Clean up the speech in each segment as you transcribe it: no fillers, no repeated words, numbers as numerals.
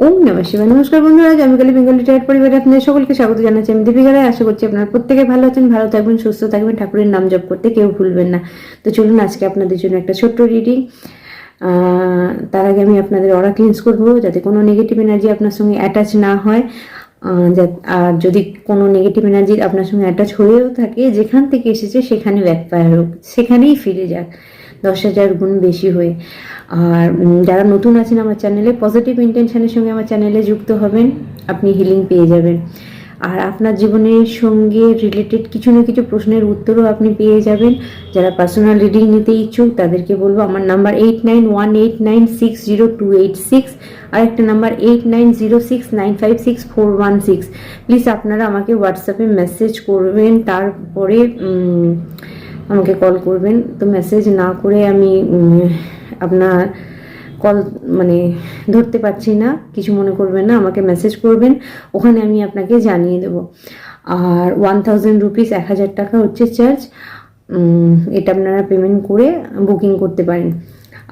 ওম নমঃ শিবায়। নমস্কার বন্ধুরা, আমি কালী বেঙ্গলি টাইট পরিবারে আপনাদের সকলকে স্বাগত জানাচ্ছি। আমি দীপিকা রায়। আশা করছি আপনারা প্রত্যেকে ভালো আছেন, ভালো থাকবেন, সুস্থ থাকবেন, ঠাকুরের নাম জপ করতে কেউ ভুলবেন না। তো চলুন আজকে আপনাদের জন্য একটা ছোট্ট রিডিং। তার আগে আমি আপনাদের অরা ক্লিনস করবো, যাতে কোনো নেগেটিভ এনার্জি আপনার সঙ্গে অ্যাটাচ না হয়। আর যদি কোনো নেগেটিভ এনার্জি আপনার সঙ্গে অ্যাটাচ হয়েও থাকে, যেখান থেকে এসেছে সেখানে ব্যাকফায়ার হোক, সেখানেই ফিরে যাক 10,000 গুণ বেশি হয়ে। আর যারা নতুন আছেন আমার চ্যানেলে, পজিটিভ ইন্টেনশনের সঙ্গে আমার চ্যানেলে যুক্ত হবেন, আপনি হিলিং পেয়ে যাবেন। আর আপনার জীবনের সঙ্গে রিলেটেড কিছু না কিছু প্রশ্নের উত্তরও আপনি পেয়ে যাবেন। যারা পার্সোনাল রিডিং নিতে ইচ্ছুক তাদেরকে বলবো, আমার নাম্বার 8918960286, আর একটা নাম্বার 8906956416। প্লিজ আপনারা আমাকে হোয়াটসঅ্যাপে মেসেজ করবেন, তারপরে আমাকে কল করবেন। তো মেসেজ না করে আমি আপনার কল ধরতে পারছি না, কিছু মনে করবেন না, আমাকে মেসেজ করবেন, ওখানে আমি আপনাকে জানিয়ে দেব। আর 1000 রুপিস, 1000 টাকা হচ্ছে চার্জ। এটা আপনারা পেমেন্ট করে বুকিং করতে পারেন।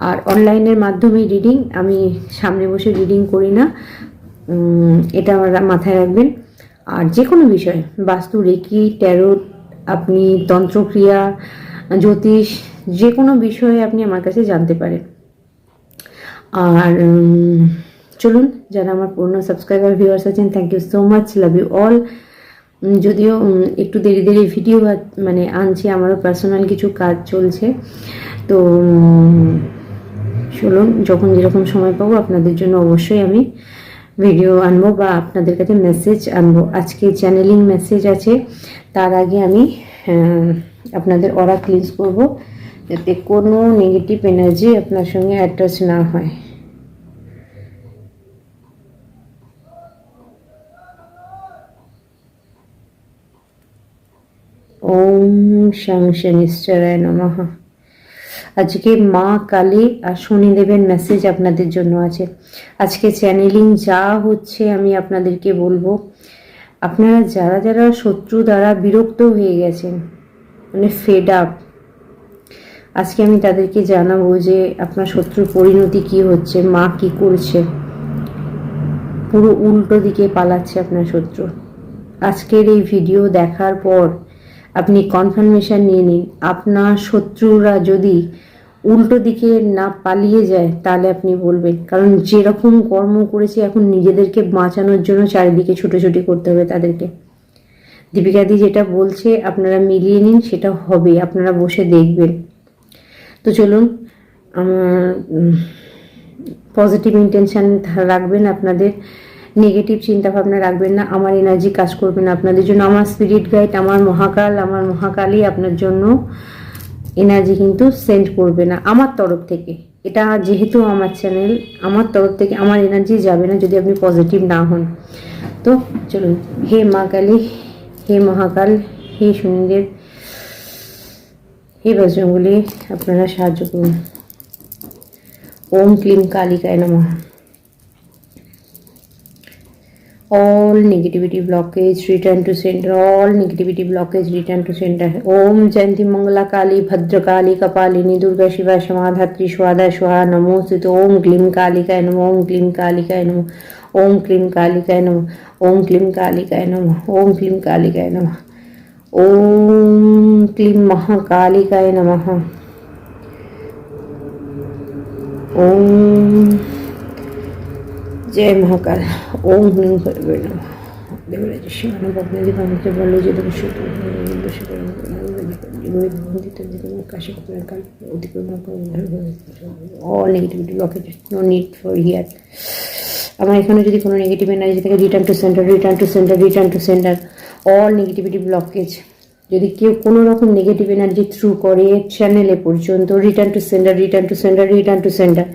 আর অনলাইনের মাধ্যমে রিডিং, আমি সামনে বসে রিডিং করি না, এটা আমার মাথায় রাখবেন। আর যে কোনো বিষয়, বাস্তু, রেকি, ট্যারোট, আপনি তন্ত্রক্রিয়া, জ্যোতিষ, যে কোনো বিষয়ে আপনি আমার কাছে জানতে পারেন। আর চলুন, যারা আমার পুরনো সাবস্ক্রাইবার ভিউয়ার্স আছেন, thank you so much, love you all. যদিও একটু দেরি ভিডিও আনছি, আমারও পার্সোনাল কিছু কাজ চলছে। তো চলুন, যখন যেরকম সময় পাবো আপনাদের জন্য অবশ্যই আমি ভিডিও আনবো বা আপনাদের কাছে মেসেজ আনবো। আজকে চ্যানেলিং মেসেজ আছে, তার আগে আমি আপনাদের অরা ক্লিনস করব, যাতে কোনো নেগেটিভ এনার্জি আপনার সঙ্গে অ্যাটাচ না হয়। ওম শং শনিশ্চরায় নমঃ। আজকে মা কালী আর শনিদেবের মেসেজ আপনাদের জন্য আছে। আজকে চ্যানেলিং যা হচ্ছে আমি আপনাদেরকে বলবো, আপনারা যারা যারা শত্রু দ্বারা বিরক্ত হয়ে গেছেন, ফেড আপ, আজকে আমি তাদেরকে জানাবো যে আপনার শত্রুর পরিণতি কি হচ্ছে, মা কি করছে, পুরো উল্টো দিকে পালাচ্ছে আপনার শত্রু। আজকের এই ভিডিও দেখার পর আপনি কনফার্মেশন নিয়ে নিন, আপনার শত্রুরা যদি উল্টো দিকে না পালিয়ে যায় তাহলে আপনি বলবেন, কারণ যেরকম কর্ম করেছে এখন নিজেদেরকে বাঁচানোর জন্য চারিদিকে ছুটোছুটি করতে হবে তাদেরকে। দীপিকাদি যেটা বলছে আপনারা মিলিয়ে নিন, সেটা হবে, আপনারা বসে দেখবেন। তো চলুন, পজিটিভ ইন্টেনশন রাখবেন, আপনাদের নেগেটিভ চিন্তা ভাবনা রাখবেন না, আমার এনার্জি কাজ করবে না আপনাদের জন্য। আমার স্পিরিট গাইড, আমার মহাকাল, আমার মহাকালী আপনার জন্য এনার্জি কিন্তু সেন্ড করবে না আমার তরফ থেকে। এটা যেহেতু আমার চ্যানেল, আমার তরফ থেকে আমার এনার্জি যাবে না যদি আপনি পজিটিভ না হন। তো চলুন, হে মা কালী, হে মহাকাল, হে শনিদেব, হে বজরঙ্গলী, আপনারা সাহায্য করুন। ওম ক্লিম কালিকায় নমঃ। All negativity blockage return to center. All negativity blockage return to center. Om Jayanti Mangala Kali Bhadra Kali Kapalini Durga Shiva Shamadhatri Swada Swaha Namostit. Om Klim Kalikaya Namah. Om Klim Kalikaya Namah. Om Klim Kalikaya Namah. Om Klim Kalikaya Namah. Om Klim Kalikaya Namah. Om Klim Mahakalikaya Namah. Om जय महाकाल। ओम ह्रीं भैरवे नमः। देवराज शिवान भगवती भगवती बल्ले जी दर्श all negativity blockage, no need for here. আমার এখানে যদি কোনো নেগেটিভ এনার্জি থাকে, return to centre, return to centre, return to centre. All negativity blockage, যদি কেউ কোনো রকম নেগেটিভ এনার্জি থ্রু করে চ্যানেলে পর্যন্ত, return to centre, return to centre, return to centre.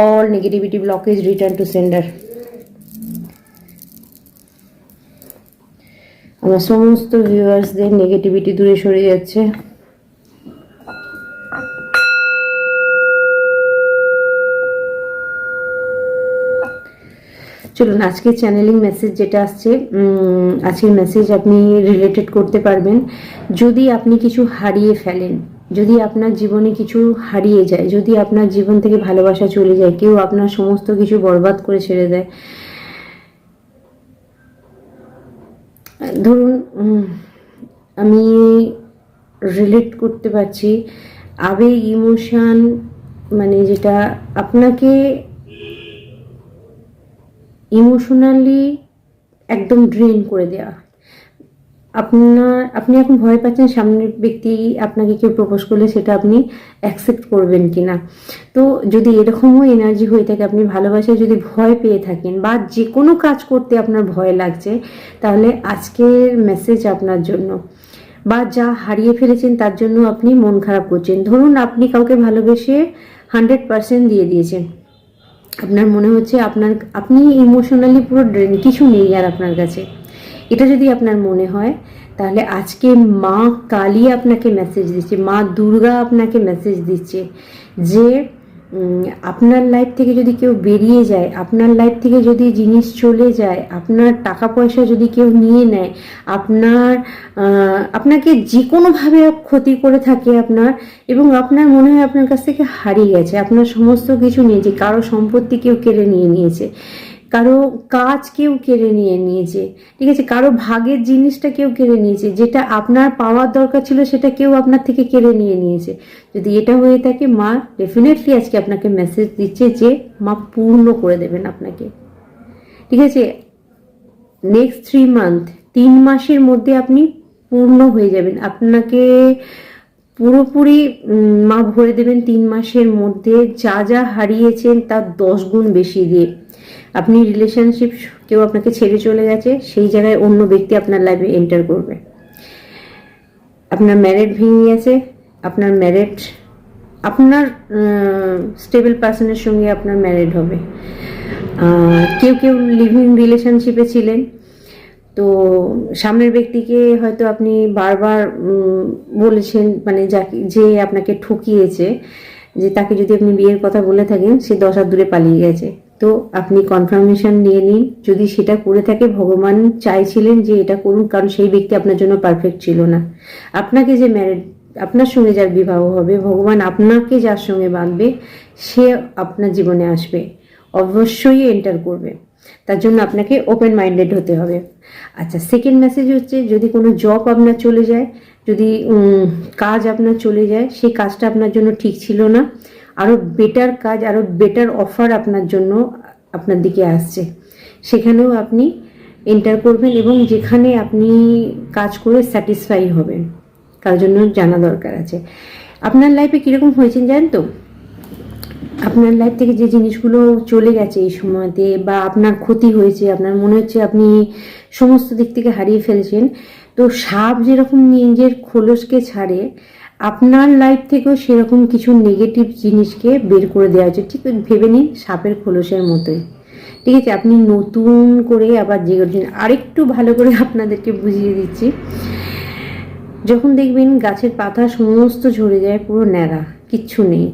All negativity blockage return to centre. আমার সমস্ত ভিউয়ার্সদের নেগেটিভিটি দূরে সরে যাচ্ছে। চলুন, আজকে চ্যানেলিং মেসেজ যেটা আসছে, আজকের মেসেজ আপনি রিলেটেড করতে পারবেন। যদি আপনি কিছু হারিয়ে ফেলেন, যদি আপনার জীবনে কিছু হারিয়ে যায়, যদি আপনার জীবন থেকে ভালোবাসা চলে যায়, কেউ আপনার সমস্ত কিছু বরবাদ করে ছেড়ে দেয়, ধরুন আমি রিলেট করতে পারছি, আবেগ ইমোশন, মানে যেটা আপনাকে ইমোশনালি একদম ড্রেন করে দেওয়া। আপনি এখন ভয় পাচ্ছেন সামনের ব্যক্তি আপনাকে কেউ প্রপোজ করলে সেটা আপনি অ্যাকসেপ্ট করবেন কি না। তো যদি এরকমও এনার্জি হয়ে থাকে, আপনি ভালোবাসায় যদি ভয় পেয়ে থাকেন বা যে কোনো কাজ করতে আপনার ভয় লাগছে, তাহলে আজকের মেসেজ আপনার জন্য। বা যা হারিয়ে ফেলেছেন তার জন্য আপনি মন খারাপ করছেন। ধরুন আপনি কাউকে ভালোবেসে 100% দিয়ে দিয়েছেন, আপনার মনে হচ্ছে আপনি ইমোশনালি পুরো ড্রেন, কিছু নেই আর আপনার কাছে। এটা যদি আপনার মনে হয়, তাহলে আজকে মা কালী আপনাকে মেসেজ দিচ্ছে, মা দুর্গা আপনাকে মেসেজ দিচ্ছে যে আপনার লাইফ থেকে যদি কেউ বেরিয়ে যায়, আপনার লাইফ থেকে যদি জিনিস চলে যায়, আপনার টাকা পয়সা যদি কেউ নিয়ে নেয়, আপনাকে যে কোনোভাবে ক্ষতি করে থাকে আপনার, এবং আপনার মনে হয় আপনার কাছ থেকে হারিয়ে গেছে, আপনার সমস্ত কিছু নিয়েছে, কারো সম্পত্তি কেউ কেড়ে নিয়ে নিয়েছে, কারো কাজ কেউ কেড়ে নিয়ে নিয়েছে, ঠিক আছে, কারো ভাগের জিনিসটা কেউ কেড়ে নিয়েছে, যেটা আপনার পাওয়ার দরকার ছিল সেটা কেউ আপনার থেকে কেড়ে নিয়ে নিয়েছে। যদি এটা হয়ে থাকে, মা ডেফিনেটলি আজকে আপনাকে মেসেজ দিচ্ছে যে মা পূর্ণ করে দেবেন আপনাকে, ঠিক আছে। নেক্সট 3 মান্থ, 3 মাসের মধ্যে আপনি পূর্ণ হয়ে যাবেন, আপনাকে পুরোপুরি মা ভরে দেবেন 3 মাসের মধ্যে, যা যা হারিয়েছেন তার 10 গুণ বেশি দিয়ে। আপনি রিলেশনশিপ, কেউ আপনাকে ছেড়ে চলে গেছে, সেই জায়গায় অন্য ব্যক্তি আপনার লাইফে এন্টার করবে। আপনার ম্যারেড ভেঙে গেছে, আপনার স্টেবল পার্সনের সঙ্গে আপনার ম্যারেড হবে। কেউ কেউ লিভিং রিলেশনশিপে ছিলেন, তো সামনের ব্যক্তিকে হয়তো আপনি বারবার বলেছেন, মানে যে আপনাকে ঠকিয়েছে, যে তাকে যদি আপনি বিয়ের কথা বলে থাকেন, সে 10 হাত দূরে পালিয়ে গেছে। তো আপনি কনফার্মেশন নিয়ে নিন, যদি সেটা করে থাকে ভগবান চাইছিলেন যে এটা করুন, কারণ সেই ব্যক্তি আপনার জন্য পারফেক্ট ছিল না। আপনাকে যে আপনার সঙ্গে যার বিবাহ হবে, ভগবান আপনাকে যার সঙ্গে বাঁধবে, সে আপনার জীবনে আসবে, অবশ্যই এন্টার করবে। তার জন্য আপনাকে ওপেন মাইন্ডেড হতে হবে। আচ্ছা, সেকেন্ড মেসেজ হচ্ছে, যদি কোনো জব আপনার চলে যায়, যদি কাজ আপনার চলে যায়, সেই কাজটা আপনার জন্য ঠিক ছিল না, আরও বেটার কাজ, আরও বেটার অফার আপনার জন্য আপনার দিকে আসছে, সেখানেও আপনি এন্টার করবেন, এবং যেখানে আপনি কাজ করে স্যাটিসফাই হবেন, তার জন্য জানা দরকার আছে। আপনার লাইফে কীরকম হয়েছেন জানেন তো, আপনার লাইফ থেকে যে জিনিসগুলো চলে গেছে এই সময়তে, বা আপনার ক্ষতি হয়েছে, আপনার মনে হচ্ছে আপনি সমস্ত দিক থেকে হারিয়ে ফেলেছেন, তো সাপ যেরকম নিজের খোলসকে ছাড়ে, আপনার লাইফ থেকেও সেরকম কিছু নেগেটিভ জিনিসকে বের করে দেওয়া হচ্ছে। ঠিক ভেবে নিন সাপের খোলসের মতোই, ঠিক আছে। আপনি নতুন করে আবার জেগে উঠছেন। আরেকটু ভালো করে আপনাদেরকে বুঝিয়ে দিচ্ছি, যখন দেখবেন গাছের পাতা সমস্ত ঝরে যায়, পুরো ন্যাড়া, কিচ্ছু নেই,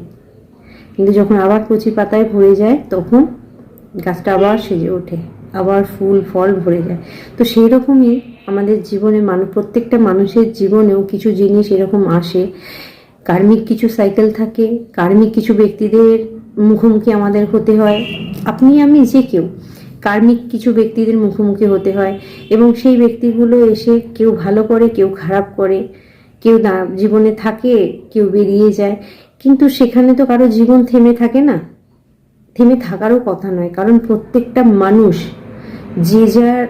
কিন্তু যখন আবার কচি পাতায় ভরে যায়, তখন গাছটা আবার সেজে ওঠে, আবার ফুল ফল ভরে যায়। তো সেই রকমই আমাদের জীবনে প্রত্যেকটা মানুষের জীবনেও কিছু জিনিস এরকম আসে, কার্মিক কিছু সাইকেল থাকে, কার্মিক কিছু ব্যক্তিদের মুখোমুখি আমাদের হতে হয়, আপনি আমি যে কেউ কার্মিক কিছু ব্যক্তিদের মুখোমুখি হতে হয়, এবং সেই ব্যক্তিগুলো এসে কেউ ভালো করে, কেউ খারাপ করে, কেউ জীবনে থাকে, কেউ বেরিয়ে যায়, কিন্তু সেখানে তো কারো জীবন থেমে থাকে না, থেমে থাকারও কথা নয়, কারণ প্রত্যেকটা মানুষ যে যার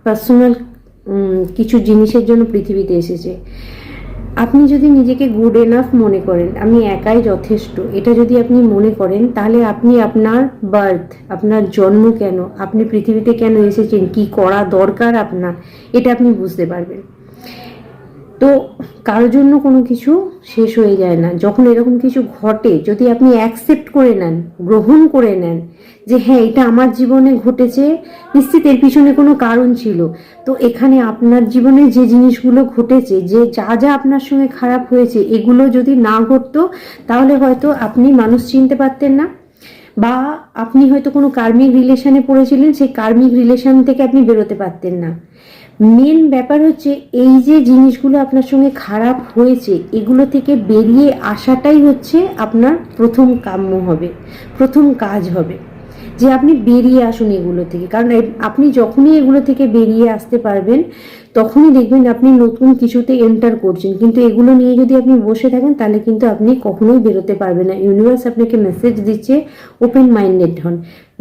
পার্সোনাল কিছু জিনিসের জন্য পৃথিবীতে এসেছে। আপনি যদি নিজেকে গুড এনাফ মনে করেন, আমি একাই যথেষ্ট, এটা যদি আপনি মনে করেন, তাহলে আপনি আপনার বার্থ, আপনার জন্ম কেন, আপনি পৃথিবীতে কেন এসেছেন, কি করা দরকার আপনার, এটা আপনি বুঝতে পারবেন। তো কারোর জন্য কোনো কিছু শেষ হয়ে যায় না। যখন এরকম কিছু ঘটে, যদি আপনি অ্যাকসেপ্ট করে নেন, গ্রহণ করে নেন যে হ্যাঁ এটা আমার জীবনে ঘটেছে, নিশ্চিত এর পিছনে কোনো কারণ ছিল, তো এখানে আপনার জীবনে যে জিনিসগুলো ঘটেছে, যে যা যা আপনার সঙ্গে খারাপ হয়েছে, এগুলো যদি না ঘটতো, তাহলে হয়তো আপনি মানুষ চিনতে পারতেন না, বা আপনি হয়তো কোনো কার্মিক রিলেশনে পড়েছিলেন, সেই কার্মিক রিলেশন থেকে আপনি বেরোতে পারতেন না, মেন ব্যাপার হচ্ছে এই যে জিনিসগুলো আপনার সঙ্গে খারাপ হয়েছে, এগুলো থেকে বেরিয়ে আসাটাই হচ্ছে আপনার প্রথম কাম্য হবে, প্রথম কাজ হবে, যে আপনি বেরিয়ে আসুন এগুলো থেকে। কারণ আপনি যখনই এগুলো থেকে বেরিয়ে আসতে পারবেন তখনই দেখবেন আপনি নতুন কিছুতে এন্টার করছেন। কিন্তু এগুলো নিয়ে যদি আপনি বসে থাকেন তাহলে কিন্তু আপনি কখনোই বেরোতে পারবেন না। ইউনিভার্স আপনাকে মেসেজ দিচ্ছে ওপেন মাইন্ডেড হন।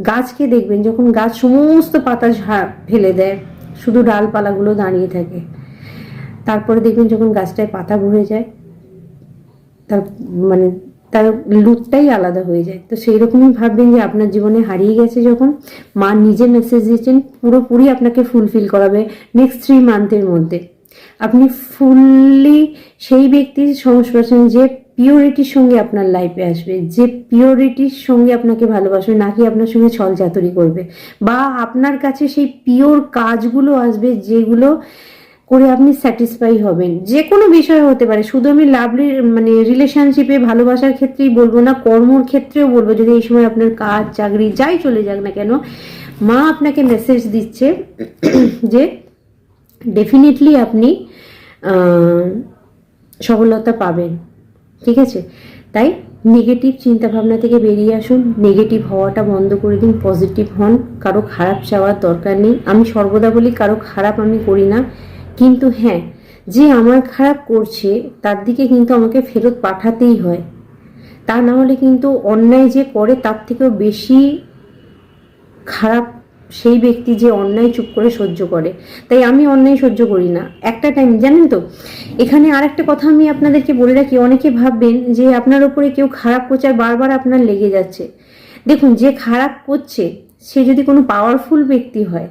গাছকে দেখবেন যখন গাছ সমস্ত পাতা ফেলে দেয়, শুধু ডালপালাগুলো দাঁড়িয়ে থাকে, তারপরে দেখবেন যখন গাছটায় পাতা ভরে যায় তার মানে তার লুকটাই আলাদা হয়ে যায়। তো সেই রকমই ভাববেন যে আপনার জীবনে হারিয়ে গেছে যখন, মা নিজে মেসেজ দিচ্ছেন পুরোপুরি আপনাকে ফুলফিল করাবে নেক্সট 3 মান্থের মধ্যে। আপনি ফুললি সেই ব্যক্তির সংস্পর্শন যে পিওরিটির সঙ্গে আপনার লাইফে আসবে, যে পিওরিটির সঙ্গে আপনাকে ভালোবাসবে, নাকি আপনার সঙ্গে ছলচাতুরি করবে, বা আপনার কাছে সেই পিওর কাজগুলো আসবে যেগুলো করে আপনি স্যাটিসফাই হবেন। যে কোনো বিষয় হতে পারে, শুধু আমি লাভলি মানে রিলেশনশিপে ভালোবাসার ক্ষেত্রেই বলবো না, কর্মর ক্ষেত্রেও বলবো। যদি এই সময় আপনার কাজ চাকরি যাই চলে যাক না কেন, মা আপনাকে মেসেজ দিচ্ছে যে ডেফিনেটলি আপনি সফলতা পাবেন। ঠিক আছে, তাই নেগেটিভ চিন্তাভাবনা থেকে বেরিয়ে আসুন, নেগেটিভ হওয়াটা বন্ধ করে দিন, পজিটিভ হন। কারো খারাপ চাওয়ার দরকার নেই। আমি সর্বদা বলি কারো খারাপ আমি করি না, কিন্তু হ্যাঁ, যে আমার খারাপ করছে তার দিকে কিন্তু আমাকে ফেরত পাঠাতেই হয়। তা না হলে কিন্তু অন্যায় যে করে তার থেকেও বেশি খারাপ সেই ব্যক্তি যে অন্যায় চুপ করে সহ্য করে। তাই আমি অন্যায় সহ্য করি না একটা টাইম, জানেন তো। এখানে আর একটা কথা আমি আপনাদেরকে বলে রাখি, অনেকে ভাববেন যে আপনার ওপরে কেউ খারাপ করছে আর বারবার আপনার লেগে যাচ্ছে। দেখুন, যে খারাপ করছে সে যদি কোনো পাওয়ারফুল ব্যক্তি হয়,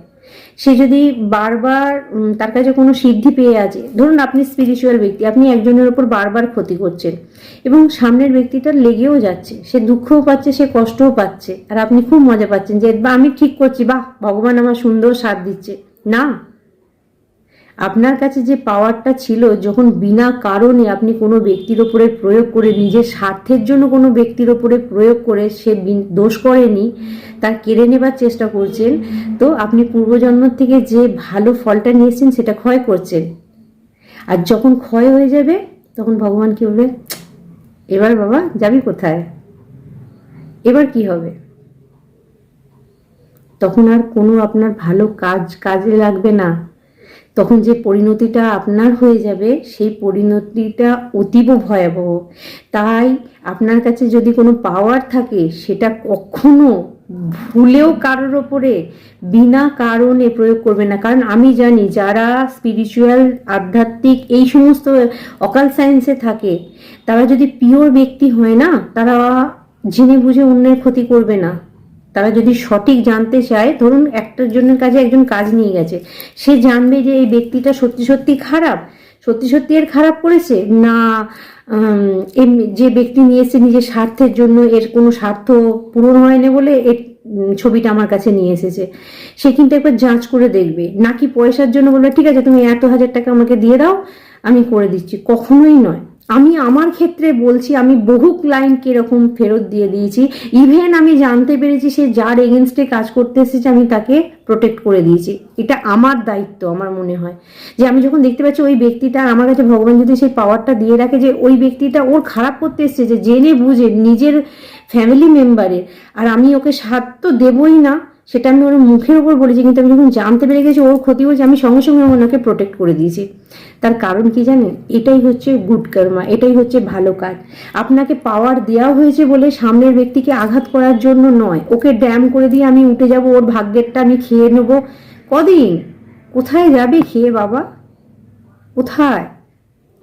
সে যদি বারবার তার কাছে কোনো সিদ্ধি পেয়ে আছে, ধরুন আপনি স্পিরিচুয়াল ব্যক্তি, আপনি একজনের ওপর বারবার ক্ষতি করছেন এবং সামনের ব্যক্তিটার লেগেও যাচ্ছে, সে দুঃখও পাচ্ছে, সে কষ্টও পাচ্ছে, আর আপনি খুব মজা পাচ্ছেন যে বা আমি ঠিক করছি, বাহ ভগবান আমার সুন্দর সাথ দিচ্ছে। না, আপনার কাছে যে পাওয়ারটা ছিল, যখন বিনা কারণে আপনি কোনো ব্যক্তির ওপরে প্রয়োগ করে, নিজের স্বার্থের জন্য কোনো ব্যক্তির ওপরে প্রয়োগ করে, সে দোষ করেনি, তার কেড়ে নেবার চেষ্টা করছেন, তো আপনি পূর্বজন্ম থেকে যে ভালো ফলটা নিয়েছেন সেটা ক্ষয় করছেন। আর যখন ক্ষয় হয়ে যাবে তখন ভগবান কি বলবে, এবার বাবা যাবি কোথায়, এবার কি হবে? তখন আর কোনো আপনার ভালো কাজে লাগবে না। তখন যে পরিণতিটা আপনার হয়ে যাবে সেই পরিণতিটা অতীব ভয়াবহ। তাই আপনার কাছে যদি কোনো পাওয়ার থাকে সেটা কখনো ভুলেও কারোর ওপরে বিনা কারণে প্রয়োগ করবে না। কারণ আমি জানি যারা স্পিরিচুয়াল, আধ্যাত্মিক, এই সমস্ত অকাল সায়েন্সে থাকে, তারা যদি পিওর ব্যক্তি হয় না, তারা জেনে বুঝে অন্যের ক্ষতি করবে না। তারা যদি সঠিক জানতে চায়, ধরুন একটা জনের কাছে একজন কাজ নিয়ে গেছে, সে জানবে যে এই ব্যক্তিটা সত্যি সত্যি খারাপ, সত্যি সত্যি এর খারাপ করেছে না যে ব্যক্তি নিয়ে এসে নিজের স্বার্থের জন্য, এর কোনো স্বার্থ পূরণ হয়নি বলে এর ছবিটা আমার কাছে নিয়ে এসেছে। সে কিন্তু একবার যাঞ্চ করে দেখবে, নাকি পয়সার জন্য বলবে ঠিক আছে তুমি এত হাজার টাকা আমাকে দিয়ে দাও আমি করে দিচ্ছি। কখনোই নয়। আমি আমার ক্ষেত্রে বলছি, আমি বহু ক্লায়েন্টকে এরকম ফেরত দিয়ে দিয়েছি। ইভেন আমি জানতে পেরেছি সে যার এগেনস্টে কাজ করতে এসেছে আমি তাকে প্রোটেক্ট করে দিয়েছি। এটা আমার দায়িত্ব। আমার মনে হয় যে আমি যখন দেখতে পাচ্ছি ওই ব্যক্তিটা, আমার কাছে ভগবান যদি সেই পাওয়ারটা দিয়ে রাখে যে ওই ব্যক্তিটা ওর খারাপ করতে এসেছে, যে জেনে বুঝে নিজের ফ্যামিলি মেম্বারের, আর আমি ওকে সাথ তো দেবই না, সেটা আমি ওর মুখের ওপর বলেছি, কিন্তু আমি যখন জানতে পেরে গেছি ওর ক্ষতি হয়েছে, আমি সঙ্গে সঙ্গে ওনাকে প্রোটেক্ট করে দিয়েছি। তার কারণ কি জানেন? এটাই হচ্ছে গুড কর্মা, এটাই হচ্ছে ভালো কাজ। আপনাকে পাওয়ার দেওয়া হয়েছে বলে সামনের ব্যক্তিকে আঘাত করার জন্য নয়, ওকে ড্যাম করে দিয়ে আমি উঠে যাব, ওর ভাগ্যেরটা আমি খেয়ে নেব। কদিন কোথায় যাবে খেয়ে বাবা? কোথায়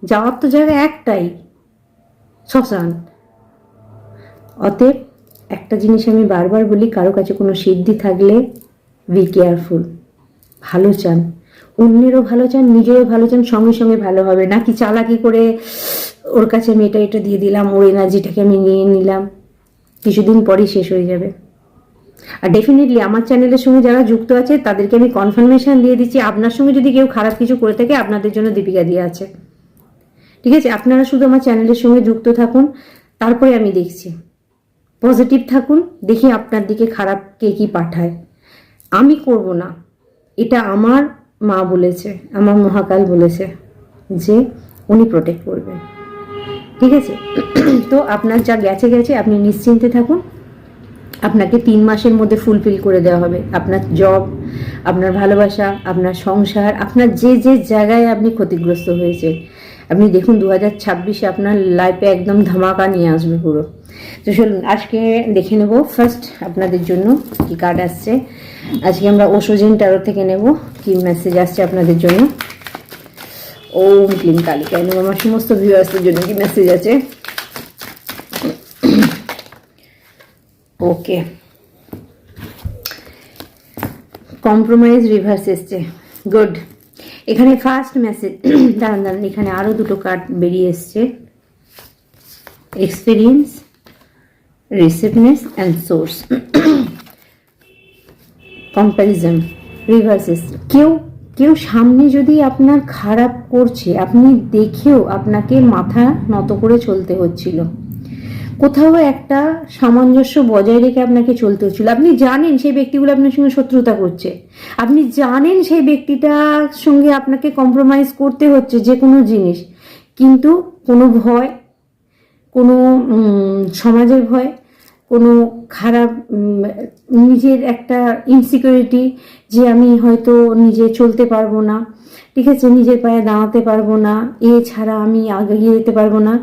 যাওয়ার তো জায়গা একটাই, শ্মশান। অতএব একটা জিনিস আমি বারবার বলি, কারো কাছে কোনো সিদ্ধি থাকলে বি কেয়ারফুল। ভালো চান, অন্যেরও ভালো চান, নিজেরও ভালো চান, সঙ্গে সঙ্গে ভালো হবে, নাকি চালাকি করে ওর কাছে আমি এটা দিয়ে দিলাম, ওর এনার্জিটাকে আমি নিয়ে নিলাম, কিছুদিন পরই শেষ হয়ে যাবে। আর ডেফিনেটলি আমার চ্যানেলের সঙ্গে যারা যুক্ত আছে তাদেরকে আমি কনফার্মেশন দিয়ে দিচ্ছি, আপনার সঙ্গে যদি কেউ খারাপ কিছু করে থাকে আপনাদের জন্য দীপিকা দিয়ে আছে। ঠিক আছে, আপনারা শুধু আমার চ্যানেলের সঙ্গে যুক্ত থাকুন, তারপরে আমি দেখছি। পজিটিভ থাকুন, দেখি আপনার দিকে খারাপ কে কি পাঠায়। আমি করব না, এটা আমার মা বলেছে, আমার মহাকাল বলেছে যে উনি প্রোটেক্ট করবেন, ঠিক আছে? তো আপনার যা গেছে গেছে, আপনি নিশ্চিন্তে থাকুন। আপনাকে 3 মাসের মধ্যে ফুলফিল করে দেওয়া হবে। আপনার জব, আপনার ভালোবাসা, আপনার সংসার, আপনার যে যে জায়গায় আপনি ক্ষতিগ্রস্ত হয়েছে, আপনি দেখুন 2026-এ আপনার লাইফে একদম ধামাকা নিয়ে আসবে পুরো। তো চলুন আজকে দেখে নেব ফার্স্ট আপনাদের জন্য কি কার্ড আসছে। আজকে আমরা ওশোজেন ট্যারো থেকে নেব কি মেসেজ আসছে আপনাদের জন্য। ওম ক্লিম কালিকায় নমঃ। আমার সমস্ত ভিউয়ার্সদের জন্য কি মেসেজ আছে। ওকে, কম্প্রোমাইজ রিভার্স এসছে, গুড। এখানে ফার্স্ট মেসেজ, দাঁড়ান দাঁড়ান, এখানে আরও দুটো কার্ড বেরিয়ে এসছে, experience, receptiveness and source. Comparison reverse এসছে। কেউ কেউ সামনে যদি আপনার খারাপ করছে, আপনি দেখেও আপনাকে মাথা নত করে চলতে হচ্ছিল, কোথাও একটা সামঞ্জস্য বজায় রেখে আপনাকে চলতে হচ্ছিল। আপনি জানেন সেই ব্যক্তিগুলো আপনার সঙ্গে শত্রুতা করছে, আপনি জানেন সেই ব্যক্তিটার সঙ্গে আপনাকে কম্প্রোমাইজ করতে হচ্ছে যে কোনো জিনিস, কিন্তু কোনো ভয়, কোনো সমাজের ভয়, কোনো খারাপ নিজের একটা ইনসিকিউরিটি যে আমি হয়তো নিজে চলতে পারবো না, ঠিক আছে, নিজের পায়ে দাঁড়াতে পারবো না, ছাড়া আমি এগিয়ে যেতে পারবো না।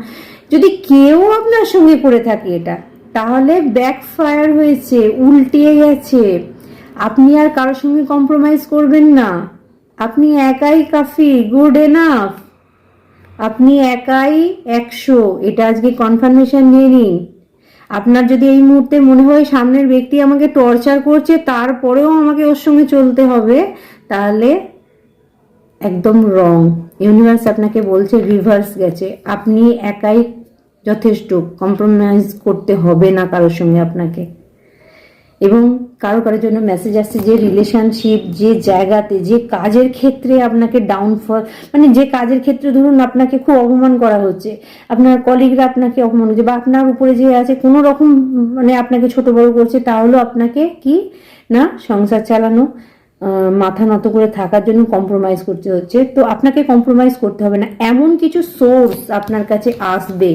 যদি কেউ আপনার সঙ্গে করে থাকে এটা, তাহলে ব্যাকফায়ার হয়েছে, উল্টিয়ে গেছে। আপনি আর কারোর সঙ্গে কম্প্রোমাইজ করবেন না, আপনি একাই কাফি, গুড এনাফ, আপনি একাই 100। এটা আজকে কনফার্মেশন নিয়ে নিন। আপনার যদি এই মুহূর্তে মনে হয় সামনের ব্যক্তি আমাকে টর্চার করছে, তারপরেও আমাকে ওর সঙ্গে চলতে হবে, তাহলে একদম রং। ইউনিভার্স আপনাকে বলছে রিভার্স গেছে, আপনি একাই যথেষ্ট, কম্প্রোমাইজ করতে হবে না কারোর সঙ্গে আপনাকে। এবং কারোর জন্য মেসেজ আসছে যে রিলেশনশিপ, যে জায়গাতে, যে কাজের ক্ষেত্রে আপনাকে ডাউনফল, মানে যে কাজের ক্ষেত্রে ধরুন আপনাকে খুব অপমান করা হচ্ছে, আপনার কলিগরা আপনাকে অপমান করছে, বা আপনার উপরে যে আছে কোনো রকম মানে আপনাকে ছোট বড় করছে, তাহলেও আপনাকে কি না সংসার চালানো, মাথা নত করে থাকার জন্য কম্প্রোমাইজ করতে হচ্ছে। তো আপনাকে কম্প্রোমাইজ করতে হবে না, এমন কিছু সোর্স আপনার কাছে আসবে,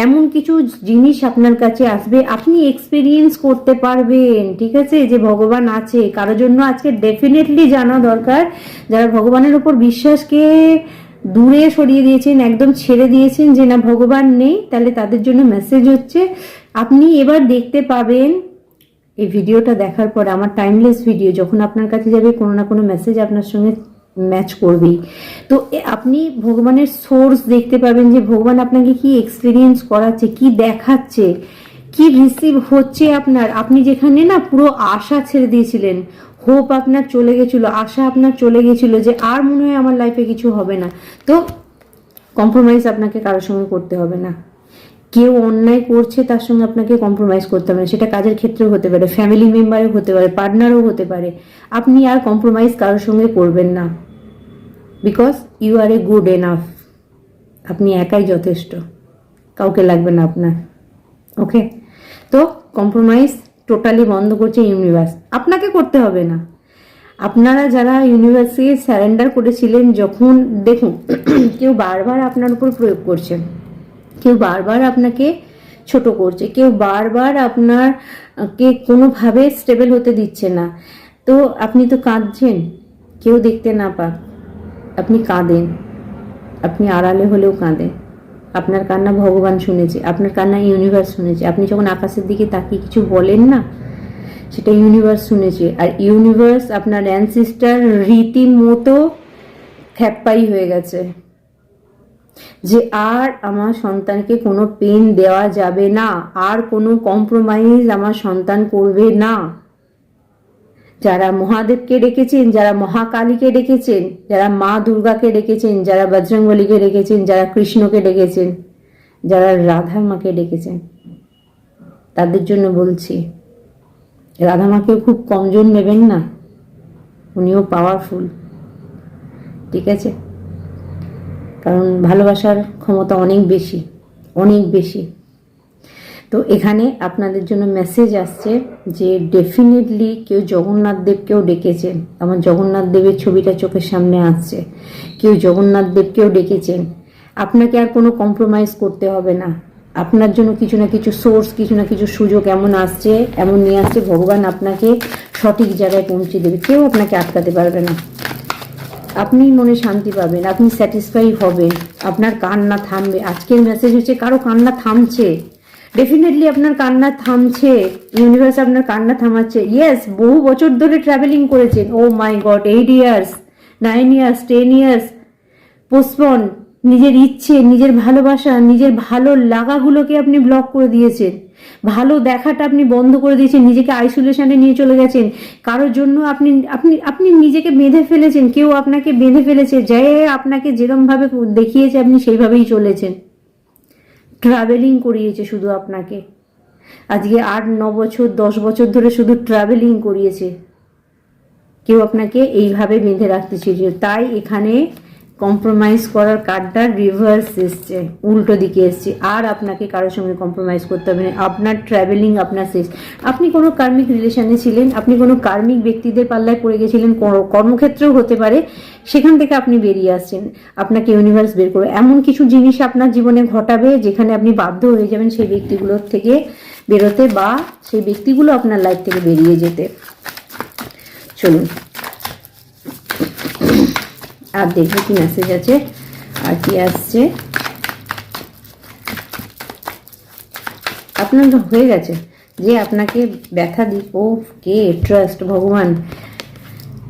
এমন কিছু জিনিস আপনার কাছে আসবে, আপনি এক্সপিরিয়েন্স করতে পারবেন, ঠিক আছে, যে ভগবান আছে কারোর জন্য। আজকে ডেফিনেটলি জানা দরকার, যারা ভগবানের উপর বিশ্বাসকে দূরে সরিয়ে দিয়েছেন, একদম ছেড়ে দিয়েছেন যে না ভগবান নেই, তাহলে তাদের জন্য মেসেজ হচ্ছে আপনি এবার দেখতে পাবেন। এই ভিডিওটা দেখার পরে, আমার টাইমলেস ভিডিও যখন আপনার কাছে যাবে, কোনো না কোনো মেসেজ আপনার সঙ্গে ম্যাচ করবেই। তো আপনি ভগবানের সোর্স দেখতে পাবেন, যে ভগবান আপনাকে কি এক্সপিরিয়েন্স করাচ্ছে, কি দেখাচ্ছে, কি রিসিভ হচ্ছে আপনার। আপনি যেখানে না পুরো আশা ছেড়ে দিয়েছিলেন, হোপ আপনার চলে গেছিল, আশা আপনার চলে গেছিল, যে আর মনে হয় আমার লাইফে কিছু হবে না, তো কম্প্রোমাইজ আপনাকে কারোর সঙ্গে করতে হবে না। কেউ অন্যায় করছে, তার সঙ্গে আপনাকে কম্প্রোমাইজ করতে হবে না। সেটা কাজের ক্ষেত্রেও হতে পারে, ফ্যামিলি মেম্বারও হতে পারে, পার্টনারও হতে পারে। আপনি আর কম্প্রোমাইজ কারোর সঙ্গে করবেন না, because you are a good enough. আপনি একাই যথেষ্ট, কাউকে লাগবে না আপনার। ওকে, তো কম্প্রোমাইজ টোটালি বন্ধ করছে ইউনিভার্স, আপনাকে করতে হবে না। আপনারা যারা ইউনিভার্সে স্যারেন্ডার করেছিলেন, যখন দেখুন কেউ বারবার আপনার উপর প্রয়োগ করছে, কেউ বারবার আপনাকে ছোট করছে, কেউ বারবার আপনারকে কোনোভাবে স্টেবল হতে দিচ্ছে না, তো আপনি তো কাঁদছেন, কেউ দেখতে না পাক, আপনি কাঁদেন, আপনি আড়ালে হলেও কাঁদেন। আপনার কান্না ভগবান শুনেছে, আপনার কান্না ইউনিভার্স শুনেছে। আপনি যখন আকাশের দিকে তাকিয়ে কিছু বলেন না, সেটা ইউনিভার্স শুনেছে। আর ইউনিভার্স আপনার অ্যানসিস্টার রীতিমতো খ্যাপ্পাই হয়ে গেছে, যে আর আমার সন্তানকে কোনো পেন দেওয়া যাবে না, আর কোনো কম্প্রোমাইজ আমার সন্তান করবে না। যারা মহাদেবকে ডেকেছেন, যারা মহাকালীকে ডেকেছেন, যারা মা দুর্গাকে ডেকেছেন, যারা বজরংবলীকে ডেকেছেন, যারা কৃষ্ণকে ডেকেছেন, যারা রাধা মাকে ডেকেছেন, তাদের জন্য বলছি, রাধা মাকেও খুব কমজোর নেবেন না, উনিও পাওয়ারফুল, ঠিক আছে, কারণ ভালোবাসার ক্ষমতা অনেক বেশি, অনেক বেশি। তো এখানে আপনাদের জন্য মেসেজ আসছে যে ডেফিনেটলি কেউ জগন্নাথ দেবকেও ডেকেছেন। আমার জগন্নাথ দেবের ছবিটা চোখের সামনে আসছে, কেউ জগন্নাথ দেবকেও ডেকেছেন। আপনাকে আর কোনো কম্প্রোমাইজ করতে হবে না। আপনার জন্য কিছু না কিছু সোর্স, কিছু না কিছু সুযোগ এমন আসছে, এমন নিয়ে আসছে, ভগবান আপনাকে সঠিক জায়গায় পৌঁছে দেবে। কেউ আপনাকে আটকাতে পারবে না। আপনি মনে শান্তি পাবেন, আপনি স্যাটিসফাই হবেন, আপনার কান্না থামবে। আজকের মেসেজ হচ্ছে কারো কান্না থামছে, ডেফিনেটলি আপনার কান্না থামছে, ইউনিভার্স আপনার কান্না থামাচ্ছে। ইয়েস, বহু বছর ধরে ট্রাভেলিং করেছেন। Oh my god, 8 years, 9 years, 10 years postpone. নিজের ইচ্ছে, নিজের ভালোবাসা, নিজের ভালো লাগাগুলোকে আপনি ব্লক করে দিয়েছেন, ভালো দেখাটা আপনি বন্ধ করে দিয়েছেন, নিজেকে আইসোলেশনে নিয়ে চলে গেছেন। কারোর জন্য আপনি আপনি আপনি নিজেকে বেঁধে ফেলেছেন, কেউ আপনাকে বেঁধে ফেলেছে, যে আপনাকে যেরমভাবে দেখিয়েছে আপনি সেইভাবেই চলেছেন। ট্রাভেলিং করিয়েছে শুধু আপনাকে, আজকে 8-9 বছর 10 বছর ধরে শুধু ট্রাভেলিং করিয়েছে। কেউ আপনাকে এইভাবে বেঁধে রাখতে চেয়েছে। তাই এখানে কম্প্রোমাইজ করার কার্ডটা রিভার্স এসছে, উল্টো দিকে এসছে। আর আপনাকে কারোর সঙ্গে কম্প্রোমাইজ করতে হবে না। আপনার ট্রাভেলিং আপনার শেষ। আপনি কোনো কার্মিক রিলেশনে ছিলেন, আপনি কোনো কার্মিক ব্যক্তিদের পাল্লায় পড়ে গেছিলেন, কর্মক্ষেত্রেও হতে পারে, সেখান থেকে আপনি বেরিয়ে আসছেন। আপনাকে ইউনিভার্স বের করবে, এমন কিছু জিনিস আপনার জীবনে ঘটাবে যেখানে আপনি বাধ্য হয়ে যাবেন সেই ব্যক্তিগুলোর থেকে বেরোতে, বা সেই ব্যক্তিগুলো আপনার লাইফ থেকে বেরিয়ে যেতে। চলুন আর দেখবো কি মেসেজ আছে আর কি আসছে। আপনার তো হয়ে গেছে যে আপনাকে ব্যথা ও কে ট্রাস্ট, ভগবান।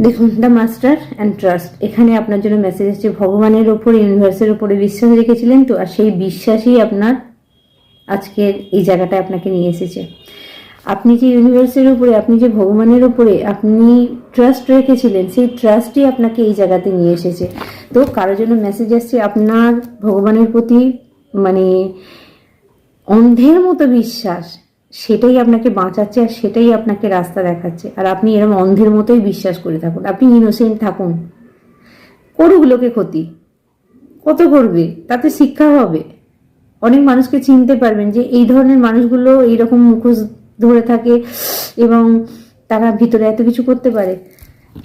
দেখুন, দ্য মাস্টার অ্যান্ড ট্রাস্ট, এখানে আপনার জন্য মেসেজ এসেছে। ভগবানের ওপরে, ইউনিভার্সের ওপরে বিশ্বাস রেখেছিলেন তো, আর সেই বিশ্বাসই আপনার আজকের এই জায়গাটায় আপনাকে নিয়ে এসেছে। আপনি যে ইউনিভার্সের উপরে, আপনি যে ভগবানের উপরে আপনি ট্রাস্ট রেখেছিলেন, সেই ট্রাস্টই আপনাকে এই জায়গাতে নিয়ে এসেছে। তো কারোর জন্য মেসেজ আসছে আপনার ভগবানের প্রতি মানে অন্ধের মতো বিশ্বাস, সেটাই আপনাকে বাঁচাচ্ছে আর সেটাই আপনাকে রাস্তা দেখাচ্ছে। আর আপনি এরকম অন্ধের মতোই বিশ্বাস করে থাকুন, আপনি ইনোসেন্ট থাকুন। করুক লোকে ক্ষতি, কত করবে, তাতে শিক্ষা হবে। অনেক মানুষকে চিনতে পারবেন যে এই ধরনের মানুষগুলো এইরকম মুখোশ ধরে থাকে এবং তারা ভিতরে এত কিছু করতে পারে।